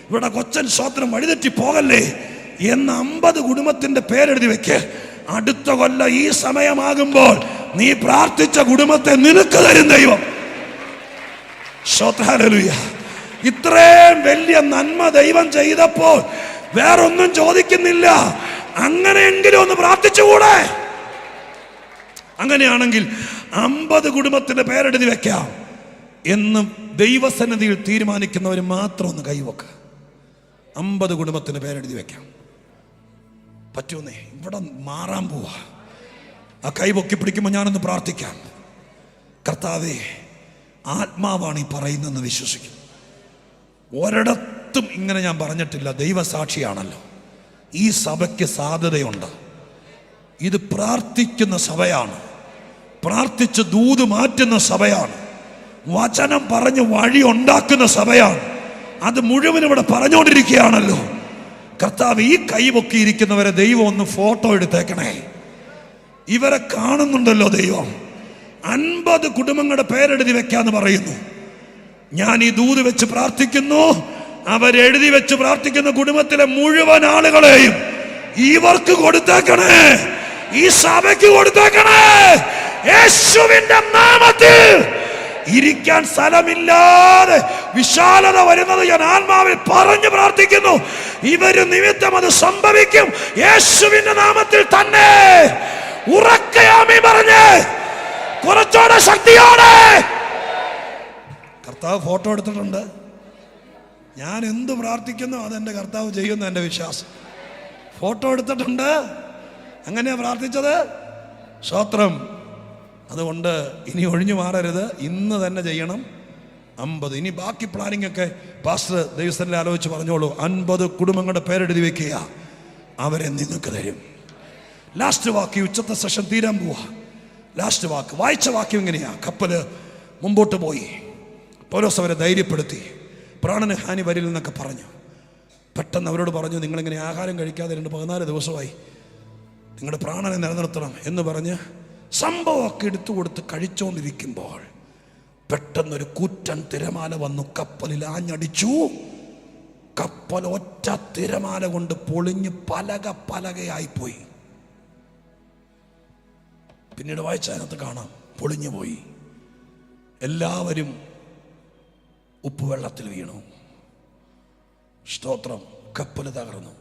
ഇവിടെ കൊച്ചൻ സ്വത്രം വഴിതെറ്റി പോകല്ലേ എന്ന് 50 കുടുംബത്തിന്റെ പേരെഴുതി വെക്ക്. അടുത്ത കൊല്ലം ഈ സമയമാകുമ്പോൾ നീ പ്രാർത്ഥിച്ച കുടുംബത്തെ നിനക്ക് തരും ദൈവം. ഹല്ലേലൂയ. ഇത്രയും വലിയ നന്മ ദൈവം ചെയ്തപ്പോൾ വേറൊന്നും ചോദിക്കുന്നില്ല. അങ്ങനെയെങ്കിലും ഒന്ന് പ്രാർത്ഥിച്ചുകൂടെ? അങ്ങനെയാണെങ്കിൽ 50 കുടുംബത്തിന്റെ പേരെഴുതി വെക്കാം എന്ന് ദൈവസന്നിധിയിൽ തീരുമാനിക്കുന്നവർ മാത്രം ഒന്ന് കൈവക്ക. 50 കുടുംബത്തിന് പേരെഴുതി വെക്കാം. പറ്റുമെന്നേ? ഇവിടെ മാറാൻ പോവാ. ആ കൈ പൊക്കി പിടിക്കുമ്പോൾ ഞാനൊന്ന് പ്രാർത്ഥിക്കാം. കർത്താവേ, ആത്മാവാണ് ഈ പറയുന്നതെന്ന് വിശ്വസിക്കും. ഒരിടത്തും ഇങ്ങനെ ഞാൻ പറഞ്ഞിട്ടില്ല. ദൈവസാക്ഷിയാണല്ലോ. ഈ സഭയ്ക്ക് സാധ്യതയുണ്ട്. ഇത് പ്രാർത്ഥിക്കുന്ന സഭയാണ്, പ്രാർത്ഥിച്ച് ദൂത് മാറ്റുന്ന സഭയാണ്, വചനം പറഞ്ഞ് വഴി ഉണ്ടാക്കുന്ന സഭയാണ്. അത് മുഴുവൻ ഇവിടെ പറഞ്ഞുകൊണ്ടിരിക്കുകയാണല്ലോ. കർത്താവ്, ഈ കൈ പൊക്കിയിരിക്കുന്നവരെ ദൈവം ഒന്ന് ഫോട്ടോ എടുത്തേക്കണേ. ഇവരെ കാണുന്നുണ്ടല്ലോ ദൈവം. 50 കുടുംബങ്ങളുടെ പേരെഴുതി വെക്കാന്ന് പറയുന്നു. ഞാൻ ഈ ദൂത് വെച്ച് പ്രാർത്ഥിക്കുന്നു. അവരെഴുതി വെച്ച് പ്രാർത്ഥിക്കുന്ന കുടുംബത്തിലെ മുഴുവൻ ആളുകളെയും ഇവർക്ക് കൊടുത്തേക്കണേ. ഈ സഭയ്ക്ക് കൊടുത്തേക്കണേ. യേശുവിന്റെ നാമത്തിൽ ഇരിക്കാൻ സ്ഥലമില്ലാതെ വിശാലത വരുന്നത് ഞാൻ ആത്മാവിൽ പറഞ്ഞു പ്രാർത്ഥിക്കുന്നു. ഇവര് നിമിത്തം അത് സംഭവിക്കും. യേശുവിന്റെ നാമത്തിൽ തന്നെ ഉറക്കെ ആമേൻ പറഞ്ഞ് കുറച്ചോടെ ശക്തിയോടെ. കർത്താവ് ഫോട്ടോ എടുത്തിട്ടുണ്ട്. ഞാൻ എന്ത് പ്രാർത്ഥിക്കുന്നു അതെന്റെ കർത്താവ് ചെയ്യുന്നു, എൻ്റെ വിശ്വാസം. ഫോട്ടോ എടുത്തിട്ടുണ്ട്. അങ്ങനെയാ പ്രാർത്ഥിച്ചത്. സ്തോത്രം. അതുകൊണ്ട് ഇനി ഒഴിഞ്ഞു മാറരുത്, ഇന്ന് തന്നെ ചെയ്യണം. 50 ഇനി ബാക്കി പ്ലാനിങ് ഒക്കെ പാസ്റ്റർ ദൈവസ്ഥലിൽ ആലോചിച്ച് പറഞ്ഞോളൂ. 50 കുടുംബങ്ങളുടെ പേരെഴുതി വെക്കുക, അവരെ നിങ്ങൾക്ക് തരും. ലാസ്റ്റ് വാക്ക്, ഉച്ചത്തെ സെഷൻ തീരാൻ പോവാ. ലാസ്റ്റ് വാക്ക് വായിച്ച വാക്യം ഇങ്ങനെയാ. കപ്പല് മുമ്പോട്ട് പോയി. പൗലോസ് അവരെ ധൈര്യപ്പെടുത്തി, പ്രാണന് ഹാനി വരില്ലെന്നൊക്കെ പറഞ്ഞു. പെട്ടെന്ന് അവരോട് പറഞ്ഞു, നിങ്ങളിങ്ങനെ ആഹാരം കഴിക്കാതെ 14 ദിവസമായി, നിങ്ങളുടെ പ്രാണനെ നിലനിർത്തണം എന്ന് പറഞ്ഞ് സംഭവമൊക്കെ എടുത്തു കൊടുത്ത് കഴിച്ചുകൊണ്ടിരിക്കുമ്പോൾ പെട്ടെന്നൊരു കൂറ്റൻ തിരമാല വന്നു, കപ്പലിൽ ആഞ്ഞടിച്ചു. കപ്പൽ ഒറ്റ തിരമാല കൊണ്ട് പൊളിഞ്ഞ് പലകയായിപ്പോയി. പിന്നീട് വായിച്ചതിനകത്ത് കാണാം, പൊളിഞ്ഞു പോയി. എല്ലാവരും ഉപ്പുവെള്ളത്തിൽ വീണു. സ്തോത്രം. കപ്പല് തകർന്നു.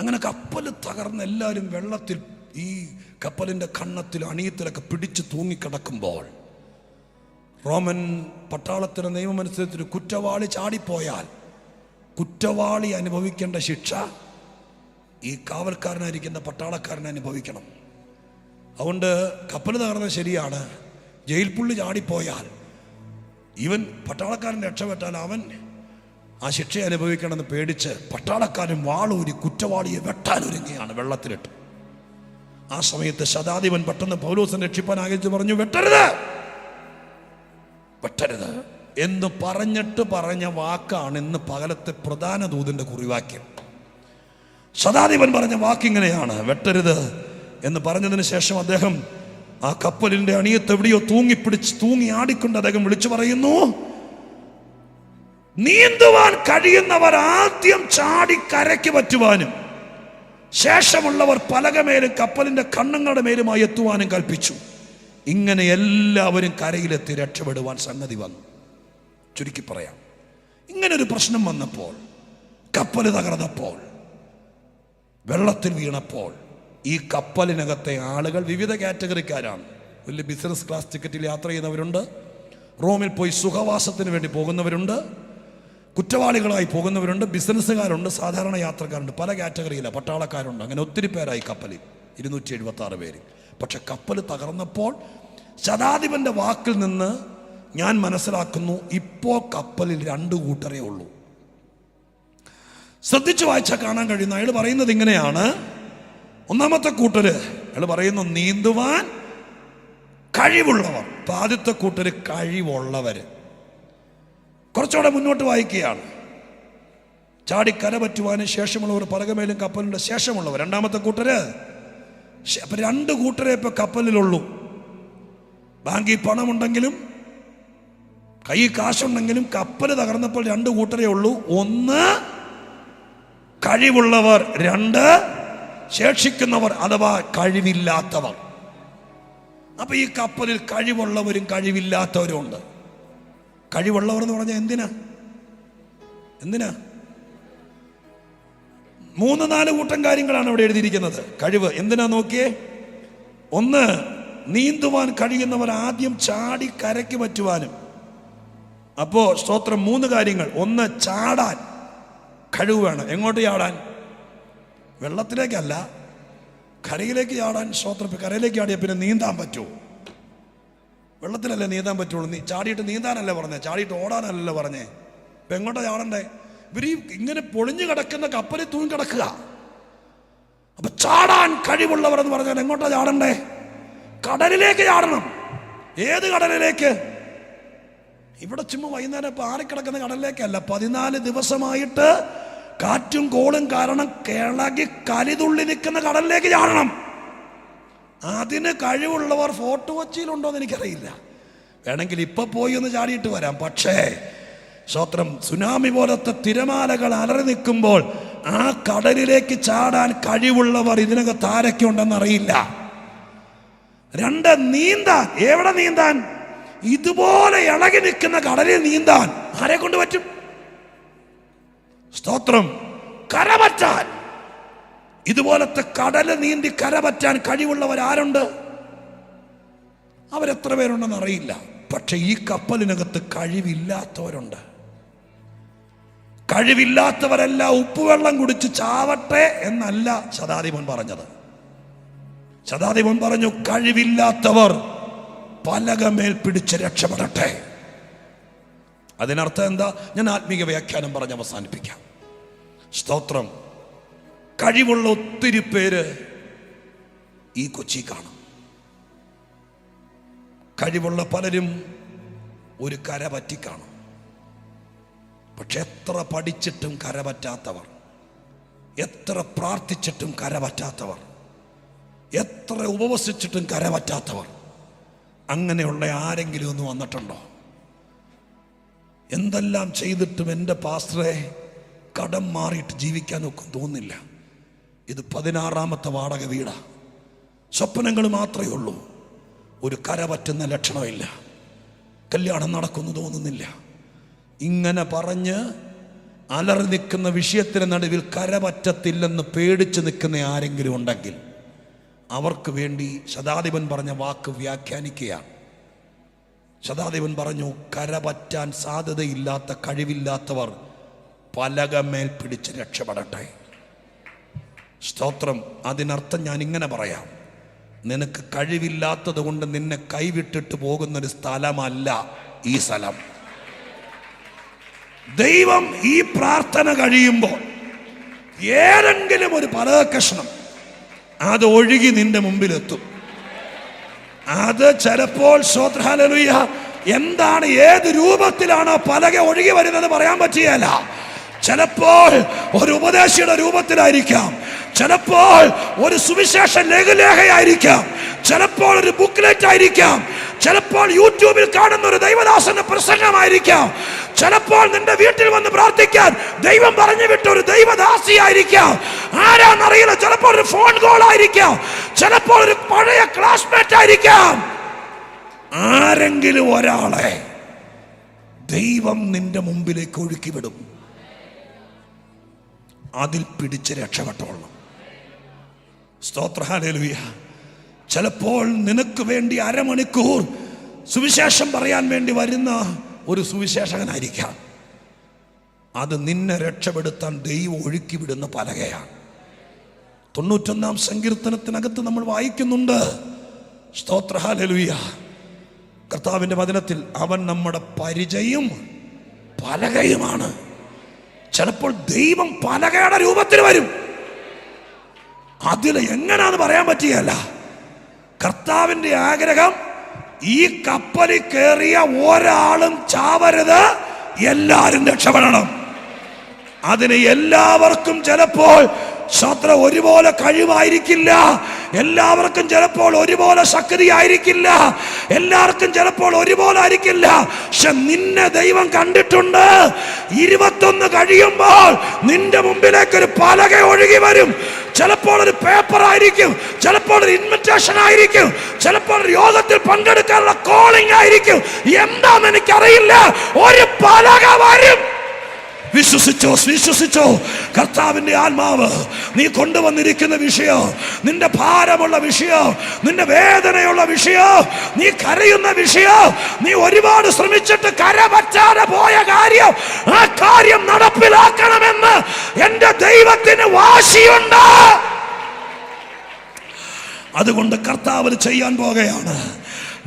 അങ്ങനെ കപ്പല് തകർന്ന് എല്ലാവരും വെള്ളത്തിൽ, ഈ കപ്പലിന്റെ കണ്ണത്തിൽ അണിയത്തിലൊക്കെ പിടിച്ച് തൂങ്ങിക്കിടക്കുമ്പോൾ, റോമൻ പട്ടാളത്തിന്റെ നിയമമനുസരിച്ച് കുറ്റവാളി ചാടിപ്പോയാൽ കുറ്റവാളി അനുഭവിക്കേണ്ട ശിക്ഷ ഈ കാവൽക്കാരനായിരിക്കുന്ന പട്ടാളക്കാരനെ അനുഭവിക്കണം. അതുകൊണ്ട് കപ്പൽ തകർന്നത് ശരിയാണ്. ജയിൽ പുള്ളി ചാടിപ്പോയാൽ ഇവൻ പട്ടാളക്കാരൻ രക്ഷപ്പെട്ടാൽ അവൻ ആ ശിക്ഷ അനുഭവിക്കണമെന്ന് പേടിച്ച് പട്ടാളക്കാരൻ വാളൂരി കുറ്റവാളിയെ വെട്ടാനൊരുങ്ങിയാണ് വെള്ളത്തിലിട്ട്. ആ സമയത്ത് ശതാധിപൻ പെട്ടെന്ന് പൗലോസിനെ രക്ഷിപ്പാൻ ആഗ്രഹിച്ചു പറഞ്ഞു, വെട്ടരുത് വെട്ടരുത് എന്ന് പറഞ്ഞ വാക്കാണ് ഇന്ന് പകലത്തെ പ്രധാന ദൂതന്റെ കുറിവാക്യം. ശതാധിപൻ പറഞ്ഞ വാക്കിങ്ങനെയാണ്, വെട്ടരുത് എന്ന് പറഞ്ഞതിന് ശേഷം അദ്ദേഹം ആ കപ്പലിന്റെ അണിയത്ത് എവിടെയോ തൂങ്ങി ആടിക്കൊണ്ട് അദ്ദേഹം വിളിച്ചു പറയുന്നു, നീന്തുവാൻ കഴിയുന്നവർ ആദ്യം ചാടി കരയ്ക്ക് പറ്റുവാനും ശേഷമുള്ളവർ പലകമേലും കപ്പലിന്റെ കണ്ണങ്ങളുടെ മേലുമായി എത്തുവാനും കൽപ്പിച്ചു. ഇങ്ങനെ എല്ലാവരും കരയിലെത്തി രക്ഷപ്പെടുവാൻ സംഗതി വന്നു. ചുരുക്കി പറയാം, ഇങ്ങനൊരു പ്രശ്നം വന്നപ്പോൾ, കപ്പൽ തകർന്നപ്പോൾ, വെള്ളത്തിൽ വീണപ്പോൾ, ഈ കപ്പലിനകത്തെ ആളുകൾ വിവിധ കാറ്റഗറിക്കാരാണ്. വലിയ ബിസിനസ് ക്ലാസ് ടിക്കറ്റിൽ യാത്ര ചെയ്യുന്നവരുണ്ട്, റോമിൽ പോയി സുഖവാസത്തിന് വേണ്ടി പോകുന്നവരുണ്ട്, കുറ്റവാളികളായി പോകുന്നവരുണ്ട്, ബിസിനസ്സുകാരുണ്ട്, സാധാരണ യാത്രക്കാരുണ്ട്, പല കാറ്റഗറിയിലാണ്. പട്ടാളക്കാരുണ്ട്. അങ്ങനെ ഒത്തിരി പേരായി കപ്പലിൽ, 276 പേര്. പക്ഷെ കപ്പൽ തകർന്നപ്പോൾ ശതാധിപന്റെ വാക്കിൽ നിന്ന് ഞാൻ മനസ്സിലാക്കുന്നു, ഇപ്പോൾ കപ്പലിൽ 2 കൂട്ടരേ ഉള്ളൂ. ശ്രദ്ധിച്ചു വായിച്ചാൽ കാണാൻ കഴിയുന്ന, അയാൾ പറയുന്നത് ഇങ്ങനെയാണ്. ഒന്നാമത്തെ കൂട്ടര് അയാൾ പറയുന്നു നീന്തുവാൻ കഴിവുള്ളവർ. ആദ്യത്തെ കൂട്ടര് കഴിവുള്ളവര്. കുറച്ചുകൂടെ മുന്നോട്ട് വായിക്കുകയാണ്. ചാടി കര പറ്റുവാനും ശേഷമുള്ളവർ, പലകമേലും കപ്പലിന്റെ ശേഷമുള്ളവർ. രണ്ടാമത്തെ കൂട്ടര്. അപ്പൊ 2 കൂട്ടരെ ഇപ്പൊ കപ്പലിലുള്ളൂ. ബാങ്കിൽ പണമുണ്ടെങ്കിലും കൈ കാശുണ്ടെങ്കിലും കപ്പല് തകർന്നപ്പോൾ 2 കൂട്ടരേ ഉള്ളൂ. 1 കഴിവുള്ളവർ, 2 ശേഷിക്കുന്നവർ അഥവാ കഴിവില്ലാത്തവർ. അപ്പൊ ഈ കപ്പലിൽ കഴിവുള്ളവരും കഴിവില്ലാത്തവരും ഉണ്ട്. കഴിവുള്ളവർ എന്ന് പറഞ്ഞാൽ എന്തിനാ 3-4 കൂട്ടം കാര്യങ്ങളാണ് അവിടെ എഴുതിയിരിക്കുന്നത്. കഴിവ് എന്തിനാ നോക്കിയേ. 1, നീന്തുവാൻ കഴിയുന്നവർ ആദ്യം ചാടി കരയ്ക്ക് പറ്റുവാനും. അപ്പോ സ്തോത്രം 3 കാര്യങ്ങൾ. 1, ചാടാൻ കഴിവ് വേണം. എങ്ങോട്ട് ചാടാൻ? വെള്ളത്തിലേക്കല്ല, കരയിലേക്ക് ചാടാൻ. സ്തോത്രം. കരയിലേക്ക് ചാടിയാൽ പിന്നെ നീന്താൻ പറ്റുമോ? വെള്ളത്തിലല്ലേ നീന്താൻ പറ്റുള്ളൂ. ചാടിയിട്ട് നീന്താനല്ലേ പറഞ്ഞേ, ചാടിയിട്ട് ഓടാനല്ലല്ലോ പറഞ്ഞേ. ഇപ്പൊ എങ്ങോട്ടാ ചാടണ്ടേ? ഇവര് ഇങ്ങനെ പൊളിഞ്ഞു കിടക്കുന്ന കപ്പലിൽ തൂങ്ങി കിടക്കുക. അപ്പൊ ചാടാൻ കഴിവുള്ളവർ എന്ന് പറഞ്ഞാൽ എങ്ങോട്ടാ ചാടണ്ടേ? കടലിലേക്ക് ചാടണം. ഏത് കടലിലേക്ക്? ഇവിടെ ചുമ്മാ വൈകുന്നേരം ഇപ്പൊ ആറിക്കിടക്കുന്ന കടലിലേക്കല്ല. 14 ദിവസമായിട്ട് കാറ്റും കോളും കാരണം കിളകി കലിതുള്ളി നിൽക്കുന്ന കടലിലേക്ക് ചാടണം. അതിന് കഴിവുള്ളവർ ഫോർട്ട് കൊച്ചിയിലുണ്ടോ എന്ന് എനിക്കറിയില്ല. വേണമെങ്കിൽ ഇപ്പൊ പോയി ഒന്ന് ചാടിയിട്ട് വരാം. പക്ഷേ സ്തോത്രം, സുനാമി പോലത്തെ തിരമാലകൾ അലറി നിൽക്കുമ്പോൾ ആ കടലിലേക്ക് ചാടാൻ കഴിവുള്ളവർ ഇതിനകത്ത് ആരൊക്കെ ഉണ്ടെന്നറിയില്ല. 2, നീന്താൻ. എവിടെ നീന്താൻ? ഇതുപോലെ ഇളകി നിൽക്കുന്ന കടലിൽ നീന്താൻ ആരെ കൊണ്ട് പറ്റും? സ്തോത്രം. കരപറ്റാൻ, ഇതുപോലത്തെ കടല് നീന്തി കരപറ്റാൻ കഴിവുള്ളവർ ആരുണ്ട്? അവരെത്ര പേരുണ്ടെന്ന് അറിയില്ല. പക്ഷെ ഈ കപ്പലിനകത്ത് കഴിവില്ലാത്തവരുണ്ട്. കഴിവില്ലാത്തവരെല്ലാം ഉപ്പുവെള്ളം കുടിച്ച് ചാവട്ടെ എന്നല്ല ശതാധിപൻ പറഞ്ഞത്. ശതാധിപൻ പറഞ്ഞു, കഴിവില്ലാത്തവർ പലകമേൽ പിടിച്ച് രക്ഷപ്പെടട്ടെ. അതിനർത്ഥം എന്താ? ഞാൻ ആത്മീക വ്യാഖ്യാനം പറഞ്ഞ് അവസാനിപ്പിക്കാം. സ്തോത്രം. കഴിവുള്ള ഒത്തിരി പേര് ഈ കൊച്ചി കാണും. കഴിവുള്ള പലരും ഒരു കര പറ്റി കാണും. പക്ഷെ എത്ര പഠിച്ചിട്ടും കര പറ്റാത്തവർ, എത്ര പ്രാർത്ഥിച്ചിട്ടും കര പറ്റാത്തവർ, എത്ര ഉപവസിച്ചിട്ടും കര പറ്റാത്തവർ, അങ്ങനെയുള്ള ആരെങ്കിലും ഒന്ന് വന്നിട്ടുണ്ടോ? എന്തെല്ലാം ചെയ്തിട്ടും എൻ്റെ പാസ്റ്ററെ കടം മാറിയിട്ട് ജീവിക്കാനൊക്കെ തോന്നില്ല. ഇത് 16ാമത്തെ വാടക വീടാ. സ്വപ്നങ്ങൾ മാത്രമേ ഉള്ളൂ. ഒരു കര പറ്റുന്ന ലക്ഷണമില്ല. കല്യാണം നടക്കുന്നു തോന്നുന്നില്ല. ഇങ്ങനെ പറഞ്ഞ് അലറി നിൽക്കുന്ന വിഷയത്തിന് നടുവിൽ കര പറ്റത്തില്ലെന്ന് പേടിച്ച് നിൽക്കുന്ന ആരെങ്കിലും ഉണ്ടെങ്കിൽ അവർക്ക് വേണ്ടി ശതാധിപൻ പറഞ്ഞ വാക്ക് വ്യാഖ്യാനിക്കുകയാണ്. ശതാധിപൻ പറഞ്ഞു, കര പറ്റാൻ സാധ്യതയില്ലാത്ത കഴിവില്ലാത്തവർ പലകമേൽ പിടിച്ച് രക്ഷപ്പെടട്ടെ. സ്തോത്രം. അതിനർത്ഥം ഞാൻ ഇങ്ങനെ പറയാം, നിനക്ക് കഴിവില്ലാത്തത് കൊണ്ട് നിന്നെ കൈവിട്ടിട്ട് പോകുന്നൊരു സ്ഥലമല്ല ഈ സ്ഥലം. ദൈവം ഈ പ്രാർത്ഥന കഴിയുമ്പോൾ ഏതെങ്കിലും ഒരു പലക കഷ്ണം അത് ഒഴുകി നിന്റെ മുമ്പിലെത്തും. അത് ചിലപ്പോൾ ഹല്ലേലൂയ എന്താണ്, ഏത് രൂപത്തിലാണോ പലക ഒഴുകി വരുന്നത് പറയാൻ പറ്റിയല്ല. ചിലപ്പോൾ ഒരു ഉപദേശിയുടെ രൂപത്തിലായിരിക്കാം, ചിലപ്പോൾ ഒരു സുവിശേഷ ലഘുലേഖയായിരിക്കാം, ചിലപ്പോൾ ഒരു ബുക്ക്ലെറ്റ് ആയിരിക്കാം, ചിലപ്പോൾ യൂട്യൂബിൽ കാണുന്ന ഒരു ദൈവദാസന്റെ പ്രസംഗമായിരിക്കാം, ചിലപ്പോൾ നിന്റെ വീട്ടിൽ വന്ന് പ്രാർത്ഥിക്കാൻ ദൈവം പറഞ്ഞു വിട്ട ഒരു ദൈവദാസിയായിരിക്കാം, ആരാന്നറിയില്ല. ചിലപ്പോൾ ഒരു ഫോൺ കോൾ ആയിരിക്കാം, ചിലപ്പോൾ ഒരു പഴയ ക്ലാസ്മേറ്റ് ആയിരിക്കാം. ആരെങ്കിലും ഒരാളെ ദൈവം നിന്റെ മുമ്പിലേക്ക് ഒഴുക്കി വിടും. അതിൽ പിടിച്ച് രക്ഷപ്പെട്ടോളണം. സ്തോത്ര. ഹല്ലേലൂയ. ചിലപ്പോൾ നിനക്ക് വേണ്ടി അരമണിക്കൂർ സുവിശേഷം പറയാൻ വേണ്ടി വരുന്ന ഒരു സുവിശേഷകനായിരിക്കാം. അത് നിന്നെ രക്ഷപ്പെടുത്താൻ ദൈവം ഒഴുക്കി വിടുന്ന പലകയാണ്. 91-ാം സങ്കീർത്തനത്തിനകത്ത് നമ്മൾ വായിക്കുന്നുണ്ട്. സ്തോത്ര. ഹല്ലേലൂയ. കർത്താവിന്റെ വചനത്തിൽ അവൻ നമ്മുടെ പരിചയം പലകയുമാണ്. ചിലപ്പോൾ ദൈവം പലകയുടെ രൂപത്തിൽ വരും. അതിൽ എങ്ങനെയാന്ന് പറയാൻ പറ്റിയല്ല. കർത്താവിന്റെ ആഗ്രഹം ഈ കപ്പലിൽ കയറിയ ഒരാളും ചാവരുത്, എല്ലാവരും രക്ഷപ്പെടണം. അതിന് എല്ലാവർക്കും ചിലപ്പോൾ ഒരുപോലെ കഴിവായിരിക്കില്ല, എല്ലാവർക്കും ചിലപ്പോൾ ഒരുപോലെ ശക്തി ആയിരിക്കില്ല, എല്ലാവർക്കും ചിലപ്പോൾ ഒരുപോലെ ആയിരിക്കില്ല. പക്ഷെ നിന്നെ ദൈവം കണ്ടിട്ടുണ്ട്. 21 കഴിയുമ്പോൾ നിന്റെ മുമ്പിലേക്ക് ഒരു പലക ഒഴുകി വരും. ചിലപ്പോൾ ഒരു പേപ്പർ ആയിരിക്കും, ചിലപ്പോൾ ഒരു ഇൻവിറ്റേഷൻ ആയിരിക്കും, ചിലപ്പോൾ ഒരു യോഗത്തിൽ പങ്കെടുക്കാനുള്ള കോളിംഗ് ആയിരിക്കും. എന്താന്ന് എനിക്കറിയില്ല, ഒരു പലക വരും. വിശ്വസിച്ചോ, വിശ്വസിച്ചോ. കർത്താവിന്റെ ആത്മാവ് നീ കൊണ്ടുവന്നിരിക്കുന്ന വിഷയം, നിന്റെ ഭാരമുള്ള വിഷയം, നിന്റെ വേദനയുള്ള വിഷയം, നീ കരയുന്ന വിഷയം, നീ ഒരുപാട് ശ്രമിച്ചിട്ട് കരപറ്റാതെ പോയ കാര്യം, ആ കാര്യം നടപ്പിലാക്കണമെന്ന് എന്റെ ദൈവത്തിന് വാശിയുണ്ട്. അതുകൊണ്ട് കർത്താവ് ചെയ്യാൻ പോകുകയാണ്.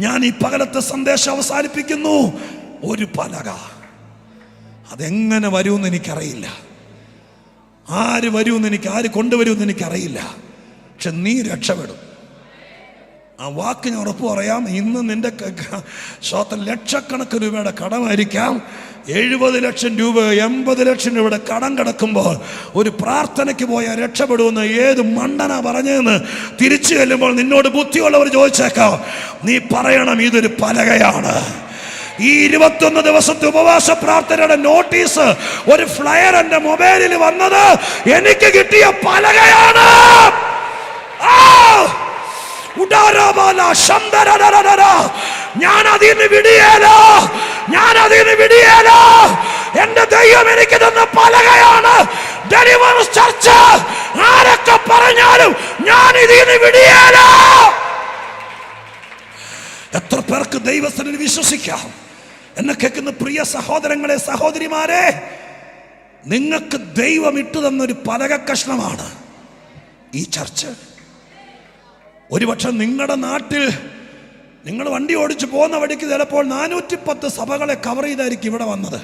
ഞാൻ ഈ പകലത്തെ സന്ദേശം അവസാനിപ്പിക്കുന്നു. ഒരു പലക. അതെങ്ങനെ വരുമെന്ന് എനിക്കറിയില്ല, ആര് വരുമെന്ന് ആര് കൊണ്ടുവരുമെന്ന് എനിക്കറിയില്ല. പക്ഷെ നീ രക്ഷപ്പെടും. ആ വാക്ക് ഞാൻ ഉറപ്പ് പറയാം. ഇന്ന് നിന്റെ ലക്ഷക്കണക്കിന് രൂപയുടെ കടമായിരിക്കാം. 70 ലക്ഷം രൂപ 80 ലക്ഷം രൂപയുടെ കടം കിടക്കുമ്പോൾ ഒരു പ്രാർത്ഥനയ്ക്ക് പോയാൽ രക്ഷപ്പെടുമെന്ന് ഏത് മണ്ടനാ പറഞ്ഞതെന്ന് തിരിച്ചു ചെല്ലുമ്പോൾ നിന്നോട് ബുദ്ധിയുള്ളവർ ചോദിച്ചേക്കാം. നീ പറയണം, ഇതൊരു പലകയാണ്, ഈ 21 ദിവസത്തെ ഉപവാസ പ്രാർത്ഥനയുടെ നോട്ടീസ്, ഒരു ഫ്ലയർ എന്റെ മൊബൈലിൽ വന്നത് എനിക്ക് കിട്ടിയ പലകയാണ്. ഞാൻ അതിന് വിടിയേലോ, ഞാൻ അതിന് വിടിയേലോ. എന്റെ ദൈവം എനിക്ക് തന്ന പലകയാണ് ഡെലിവറൻസ് ചർച്ച്. ആരൊക്കെ പറഞ്ഞാലും ഞാൻ ഇതിന് വിടിയേലോ. എത്ര പേർക്ക് ദൈവത്തിൽ വിശ്വസിക്കാം? എന്നെ കേൾക്കുന്ന പ്രിയ സഹോദരങ്ങളെ, സഹോദരിമാരെ, നിങ്ങൾക്ക് ദൈവം ഇട്ടു തന്നൊരു പലക കഷ്ണമാണ് ഈ ചർച്ച്. ഒരുപക്ഷെ നിങ്ങളുടെ നാട്ടിൽ നിങ്ങൾ വണ്ടി ഓടിച്ചു പോകുന്ന വഴിക്ക് ചിലപ്പോൾ 410 സഭകളെ കവർ ചെയ്തായിരിക്കും ഇവിടെ വന്നത്.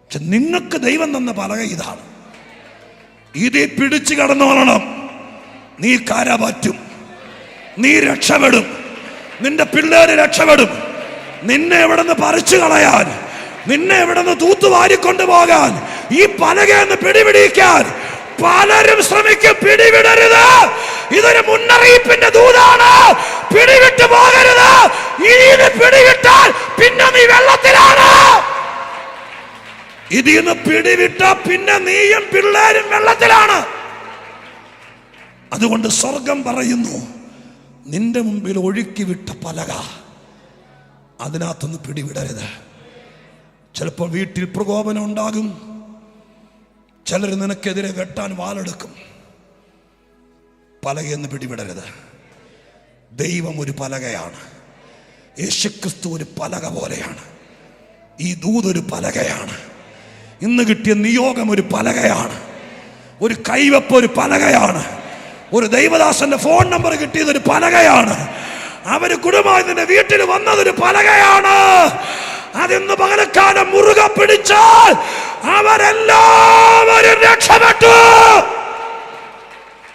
പക്ഷെ നിങ്ങൾക്ക് ദൈവം തന്ന പലക ഇതാണ്. ഇത് പിടിച്ചു കടന്നോളണം. നീ കര പറ്റും, നീ രക്ഷപ്പെടും, നിന്റെ പിള്ളേര് രക്ഷപ്പെടും. നിന്നെ എവിടുന്ന് പറിച്ചു കളയാൻ, നിന്നെ എവിടുന്ന് തൂത്തുവാരിക്കൊണ്ടു പോകാൻ, ഈ പലകയെന്ന് പിടിപിടിക്കാൻ പലരും ശ്രമിക്കും. പിടിവിടരുത്. ഇതൊരു മുന്നറിയിപ്പിന്റെ ദൂതാണ്. പിടിവിട്ട് പോകരുത്. ഇതിന് പിടിവിട്ടാൽ പിന്നെ നീ വെള്ളത്തിലാണ്. ഇതിന്ന് പിടിവിട്ട പിന്നെ നീയും പിള്ളേരും വെള്ളത്തിലാണ്. അതുകൊണ്ട് സ്വർഗം പറയുന്നു, നിന്റെ മുമ്പിൽ ഒഴുക്കി വിട്ട പലക, അതിനകത്തൊന്ന് പിടിവിടരുത്. ചിലപ്പോൾ വീട്ടിൽ പ്രകോപനം ഉണ്ടാകും. ചിലർ നിനക്കെതിരെ വെട്ടാൻ വാളെടുക്കും. പലകയെന്ന് പിടിവിടരുത്. ദൈവം ഒരു പലകയാണ്. യേശുക്രിസ്തു ഒരു പലക പോലെയാണ്. ഈ ദൂതൊരു പലകയാണ്. ഇന്ന് കിട്ടിയ നിയോഗം ഒരു പലകയാണ്. ഒരു കൈവപ്പ് ഒരു പലകയാണ്. ഒരു ദൈവദാസന്റെ ഫോൺ നമ്പർ കിട്ടിയതൊരു പലകയാണ്. അവര് കുടുംബമായി നിന്റെ വീട്ടിൽ വന്നതൊരു പലകയാണ്. അതിന്ന് പകലക്കാലം മുറുകെ പിടിച്ചാൽ അവരെല്ലാവരും രക്ഷപ്പെട്ടു.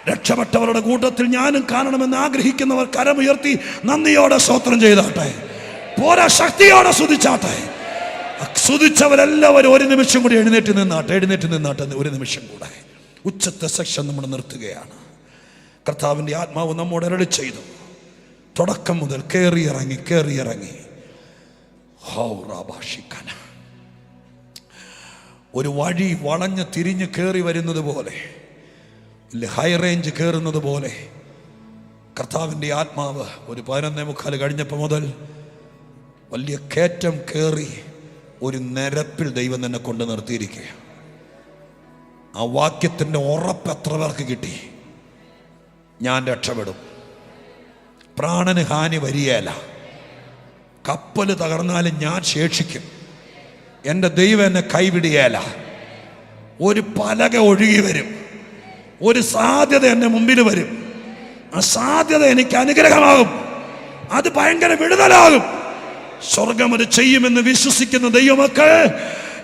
രക്ഷപ്പെട്ടവരുടെ കൂട്ടത്തിൽ ഞാനും കാണണമെന്ന് ആഗ്രഹിക്കുന്നവർ കരമുയർത്തി നന്ദിയോടെ സ്തോത്രം ചെയ്താട്ടെ. പോരാ, ശക്തിയോടെ സ്തുതിച്ചാട്ടെ. സ്തുതിച്ചവരെല്ലാവരും ഒരു നിമിഷം കൂടി എഴുന്നേറ്റ് നിന്നാട്ടെ. ഒരു നിമിഷം കൂടെ ഉച്ചത്തെ സെക്ഷൻ നമ്മൾ നിർത്തുകയാണ്. കർത്താവിൻ്റെ ആത്മാവ് നമ്മോട് അരുളി ചെയ്തു. തുടക്കം മുതൽ കേറിയിറങ്ങി ഒരു വഴി വളഞ്ഞ് തിരിഞ്ഞ് കയറി വരുന്നത് പോലെ, ഹൈ റേഞ്ച് കയറുന്നത് പോലെ കർത്താവിൻ്റെ ആത്മാവ് ഒരു 11:45 കഴിഞ്ഞപ്പോൾ മുതൽ വലിയ കയറ്റം കയറി ഒരു നിരപ്പിൽ ദൈവം തന്നെ കൊണ്ട് നിർത്തിയിരിക്കുക. ആ വാക്യത്തിൻ്റെ ഉറപ്പ് എത്ര പേർക്ക് കിട്ടി? ഞാൻ രക്ഷപ്പെടും, പ്രാണന് ഹാനി വരികയില്ല, കപ്പൽ തകർന്നാലും ഞാൻ ശേഷിക്കും, എൻ്റെ ദൈവം എന്നെ കൈവിടുകയില്ല. ഒരു പലക ഒഴുകി വരും, ഒരു സാധ്യത എൻ്റെ മുമ്പിൽ വരും. ആ സാധ്യത എനിക്ക് അനുഗ്രഹമാകും, അത് ഭയങ്കര വിടുതലാകും. സ്വർഗം അത് ചെയ്യുമെന്ന് വിശ്വസിക്കുന്ന ദൈവമക്കൾ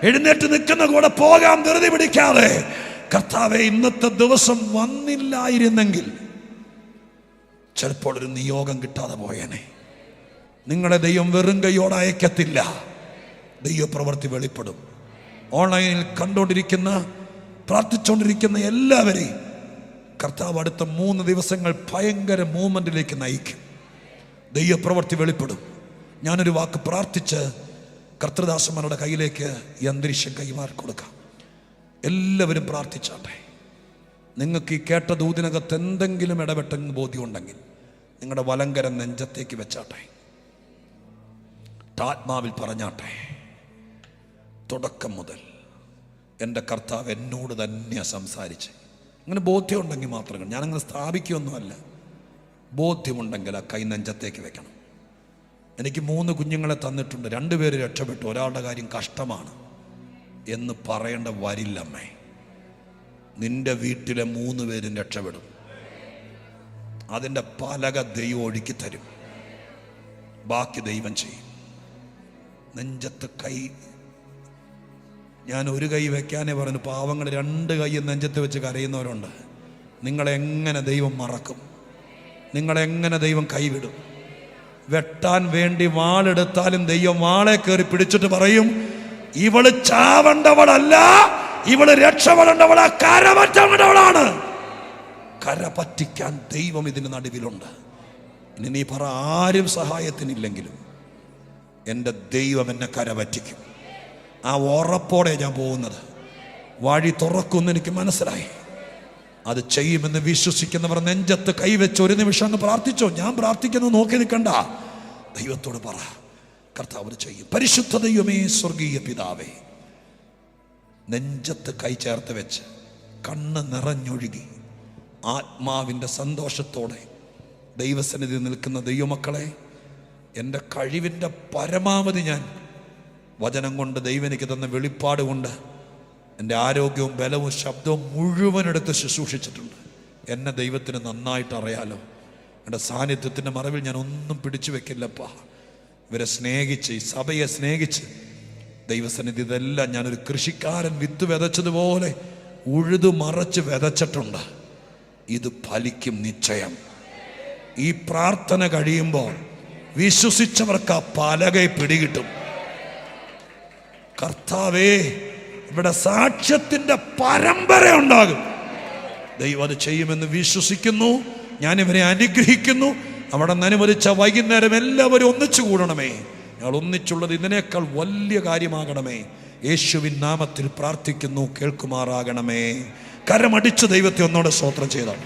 എഴുന്നേറ്റ് നിൽക്കുന്ന കൂടെ പോകാൻ ധൃതി പിടിക്കാതെ, കർത്താവെ ഇന്നത്തെ ദിവസം വന്നില്ലായിരുന്നെങ്കിൽ ചിലപ്പോൾ ഒരു നിയോഗം കിട്ടാതെ പോയേനെ. നിങ്ങളെ ദൈവം വെറും കൈയോടെ അയക്കത്തില്ല. ദൈവപ്രവൃത്തി വെളിപ്പെടും. ഓൺലൈനിൽ കണ്ടുകൊണ്ടിരിക്കുന്ന, പ്രാർത്ഥിച്ചുകൊണ്ടിരിക്കുന്ന എല്ലാവരെയും കർത്താവ് അടുത്ത 3 ദിവസങ്ങൾ ഭയങ്കര മൂവ്മെന്റിലേക്ക് നയിക്കും. ദൈവപ്രവൃത്തി വെളിപ്പെടും. ഞാനൊരു വാക്ക് പ്രാർത്ഥിച്ച് കർത്തൃദാസന്മാരുടെ കയ്യിലേക്ക് ഈ അന്തരീക്ഷം കൈമാറി കൊടുക്കാം. എല്ലാവരും പ്രാർത്ഥിച്ചാട്ടെ. നിങ്ങൾക്ക് ഈ കേട്ട ദൂതിനകത്ത് എന്തെങ്കിലും ഇടപെട്ടെന്ന് ബോധ്യമുണ്ടെങ്കിൽ നിങ്ങളുടെ വലങ്കരം നെഞ്ചത്തേക്ക് വെച്ചാട്ടെ. ആത്മാവിൽ പറഞ്ഞാട്ടെ, തുടക്കം മുതൽ എൻ്റെ കർത്താവ് എന്നോട് തന്നെയാണ് സംസാരിച്ച്. അങ്ങനെ ബോധ്യമുണ്ടെങ്കിൽ മാത്രം, ഞാനങ്ങനെ സ്ഥാപിക്കുകയൊന്നുമല്ല. ബോധ്യമുണ്ടെങ്കിൽ ആ കൈ നെഞ്ചത്തേക്ക് വെക്കണം. എനിക്ക് 3 കുഞ്ഞുങ്ങളെ തന്നിട്ടുണ്ട്, 2 പേര് രക്ഷപ്പെട്ടു, ഒരാളുടെ കാര്യം കഷ്ടമാണ് എന്ന് പറയേണ്ട വരില്ലമ്മേ. നിന്റെ വീട്ടിലെ 3 പേരും രക്ഷപ്പെടും. അതിൻ്റെ പലക ദൈവം ഒഴുക്കി തരും. ബാക്കി ദൈവം ചെയ്യും. നെഞ്ചത്ത് കൈ, ഞാൻ ഒരു കൈ വെക്കാനേ പറഞ്ഞു. പാവങ്ങൾ 2 കൈ നെഞ്ചത്ത് വെച്ച് കരയുന്നവരുണ്ട്. നിങ്ങളെങ്ങനെ ദൈവം മറക്കും? നിങ്ങളെങ്ങനെ ദൈവം കൈവിടും? വെട്ടാൻ വേണ്ടി വാളെടുത്താലും ദൈവം വാളെ കയറി പിടിച്ചിട്ട് പറയും, ഇവള് ചാവണ്ടവളല്ല, ഇവള് രക്ഷപ്പെടേണ്ടവളാ, കരപറ്റേണ്ടവളാണ്. കര പറ്റിക്കാൻ ദൈവം ഇതിന് നടുവിലുണ്ട്. ഇനി നീ പറ, ആരും സഹായത്തിനില്ലെങ്കിലും എൻ്റെ ദൈവം എന്നെ കരപറ്റിക്കും. ആ ഉറപ്പോടെ ഞാൻ പോകുന്നത്. വഴി തുറക്കുമെന്ന് എനിക്ക് മനസ്സിലായി. അത് ചെയ്യുമെന്ന് വിശ്വസിക്കുന്നവർ നെഞ്ചത്ത് കൈവച്ച് ഒരു നിമിഷം അങ്ങ് പ്രാർത്ഥിച്ചോ. ഞാൻ പ്രാർത്ഥിക്കുന്നത് നോക്കി നിൽക്കണ്ട, ദൈവത്തോട് പറ, കർത്താവ് ചെയ്യും. പരിശുദ്ധ ദൈവമേ, സ്വർഗീയ പിതാവേ, നെഞ്ചത്ത് കൈ ചേർത്ത് വെച്ച് കണ്ണ് നിറഞ്ഞൊഴുകി ആത്മാവിൻ്റെ സന്തോഷത്തോടെ ദൈവസന്നിധി നിൽക്കുന്ന ദൈവമക്കളെ, എൻ്റെ കഴിവിൻ്റെ പരമാവധി ഞാൻ വചനം കൊണ്ട്, ദൈവം എനിക്ക് തന്ന വെളിപ്പാട് കൊണ്ട് എൻ്റെ ആരോഗ്യവും ബലവും ശബ്ദവും മുഴുവൻ എടുത്ത് ശുശ്രൂഷിച്ചിട്ടുണ്ട്. എന്നെ ദൈവത്തിന് നന്നായിട്ട് അറിയാലോ. എൻ്റെ സാന്നിധ്യത്തിൻ്റെ മറവിൽ ഞാൻ ഒന്നും പിടിച്ചു വെക്കില്ലപ്പാ. ഇവരെ സ്നേഹിച്ച്, ഈ സഭയെ സ്നേഹിച്ച് ദൈവസന്നിധി ഇതെല്ലാം ഞാനൊരു കൃഷിക്കാരൻ വിത്ത് വിതച്ചതുപോലെ ഉഴുതു മറച്ച് വിതച്ചിട്ടുണ്ട്. ഇത് ഫലിക്കും നിശ്ചയം. ഈ പ്രാർത്ഥന കഴിയുമ്പോൾ വിശ്വസിച്ചവർക്ക് ആ പലകை പിടികിട്ടും. കർത്താവേ, ഇവിടെ സാക്ഷ്യത്തിന്റെ പരമ്പര ഉണ്ടാകും. ദൈവം അത് ചെയ്യുമെന്ന് വിശ്വസിക്കുന്നു. ഞാനിവരെ അനുഗ്രഹിക്കുന്നു. അവിടെ നിന്ന് അനുവദിച്ച വൈകുന്നേരം എല്ലാവരും ഒന്നിച്ചു കൂടണമേ. ഞങ്ങൾ ഒന്നിച്ചുള്ളത് ഇതിനേക്കാൾ വലിയ കാര്യമാകണമേ. യേശുവിൻ നാമത്തിൽ പ്രാർത്ഥിക്കുന്നു, കേൾക്കുമാറാകണമേ. കരമടിച്ച് ദൈവത്തെ ഒന്നോടെ സ്തോത്രം ചെയ്താണ്.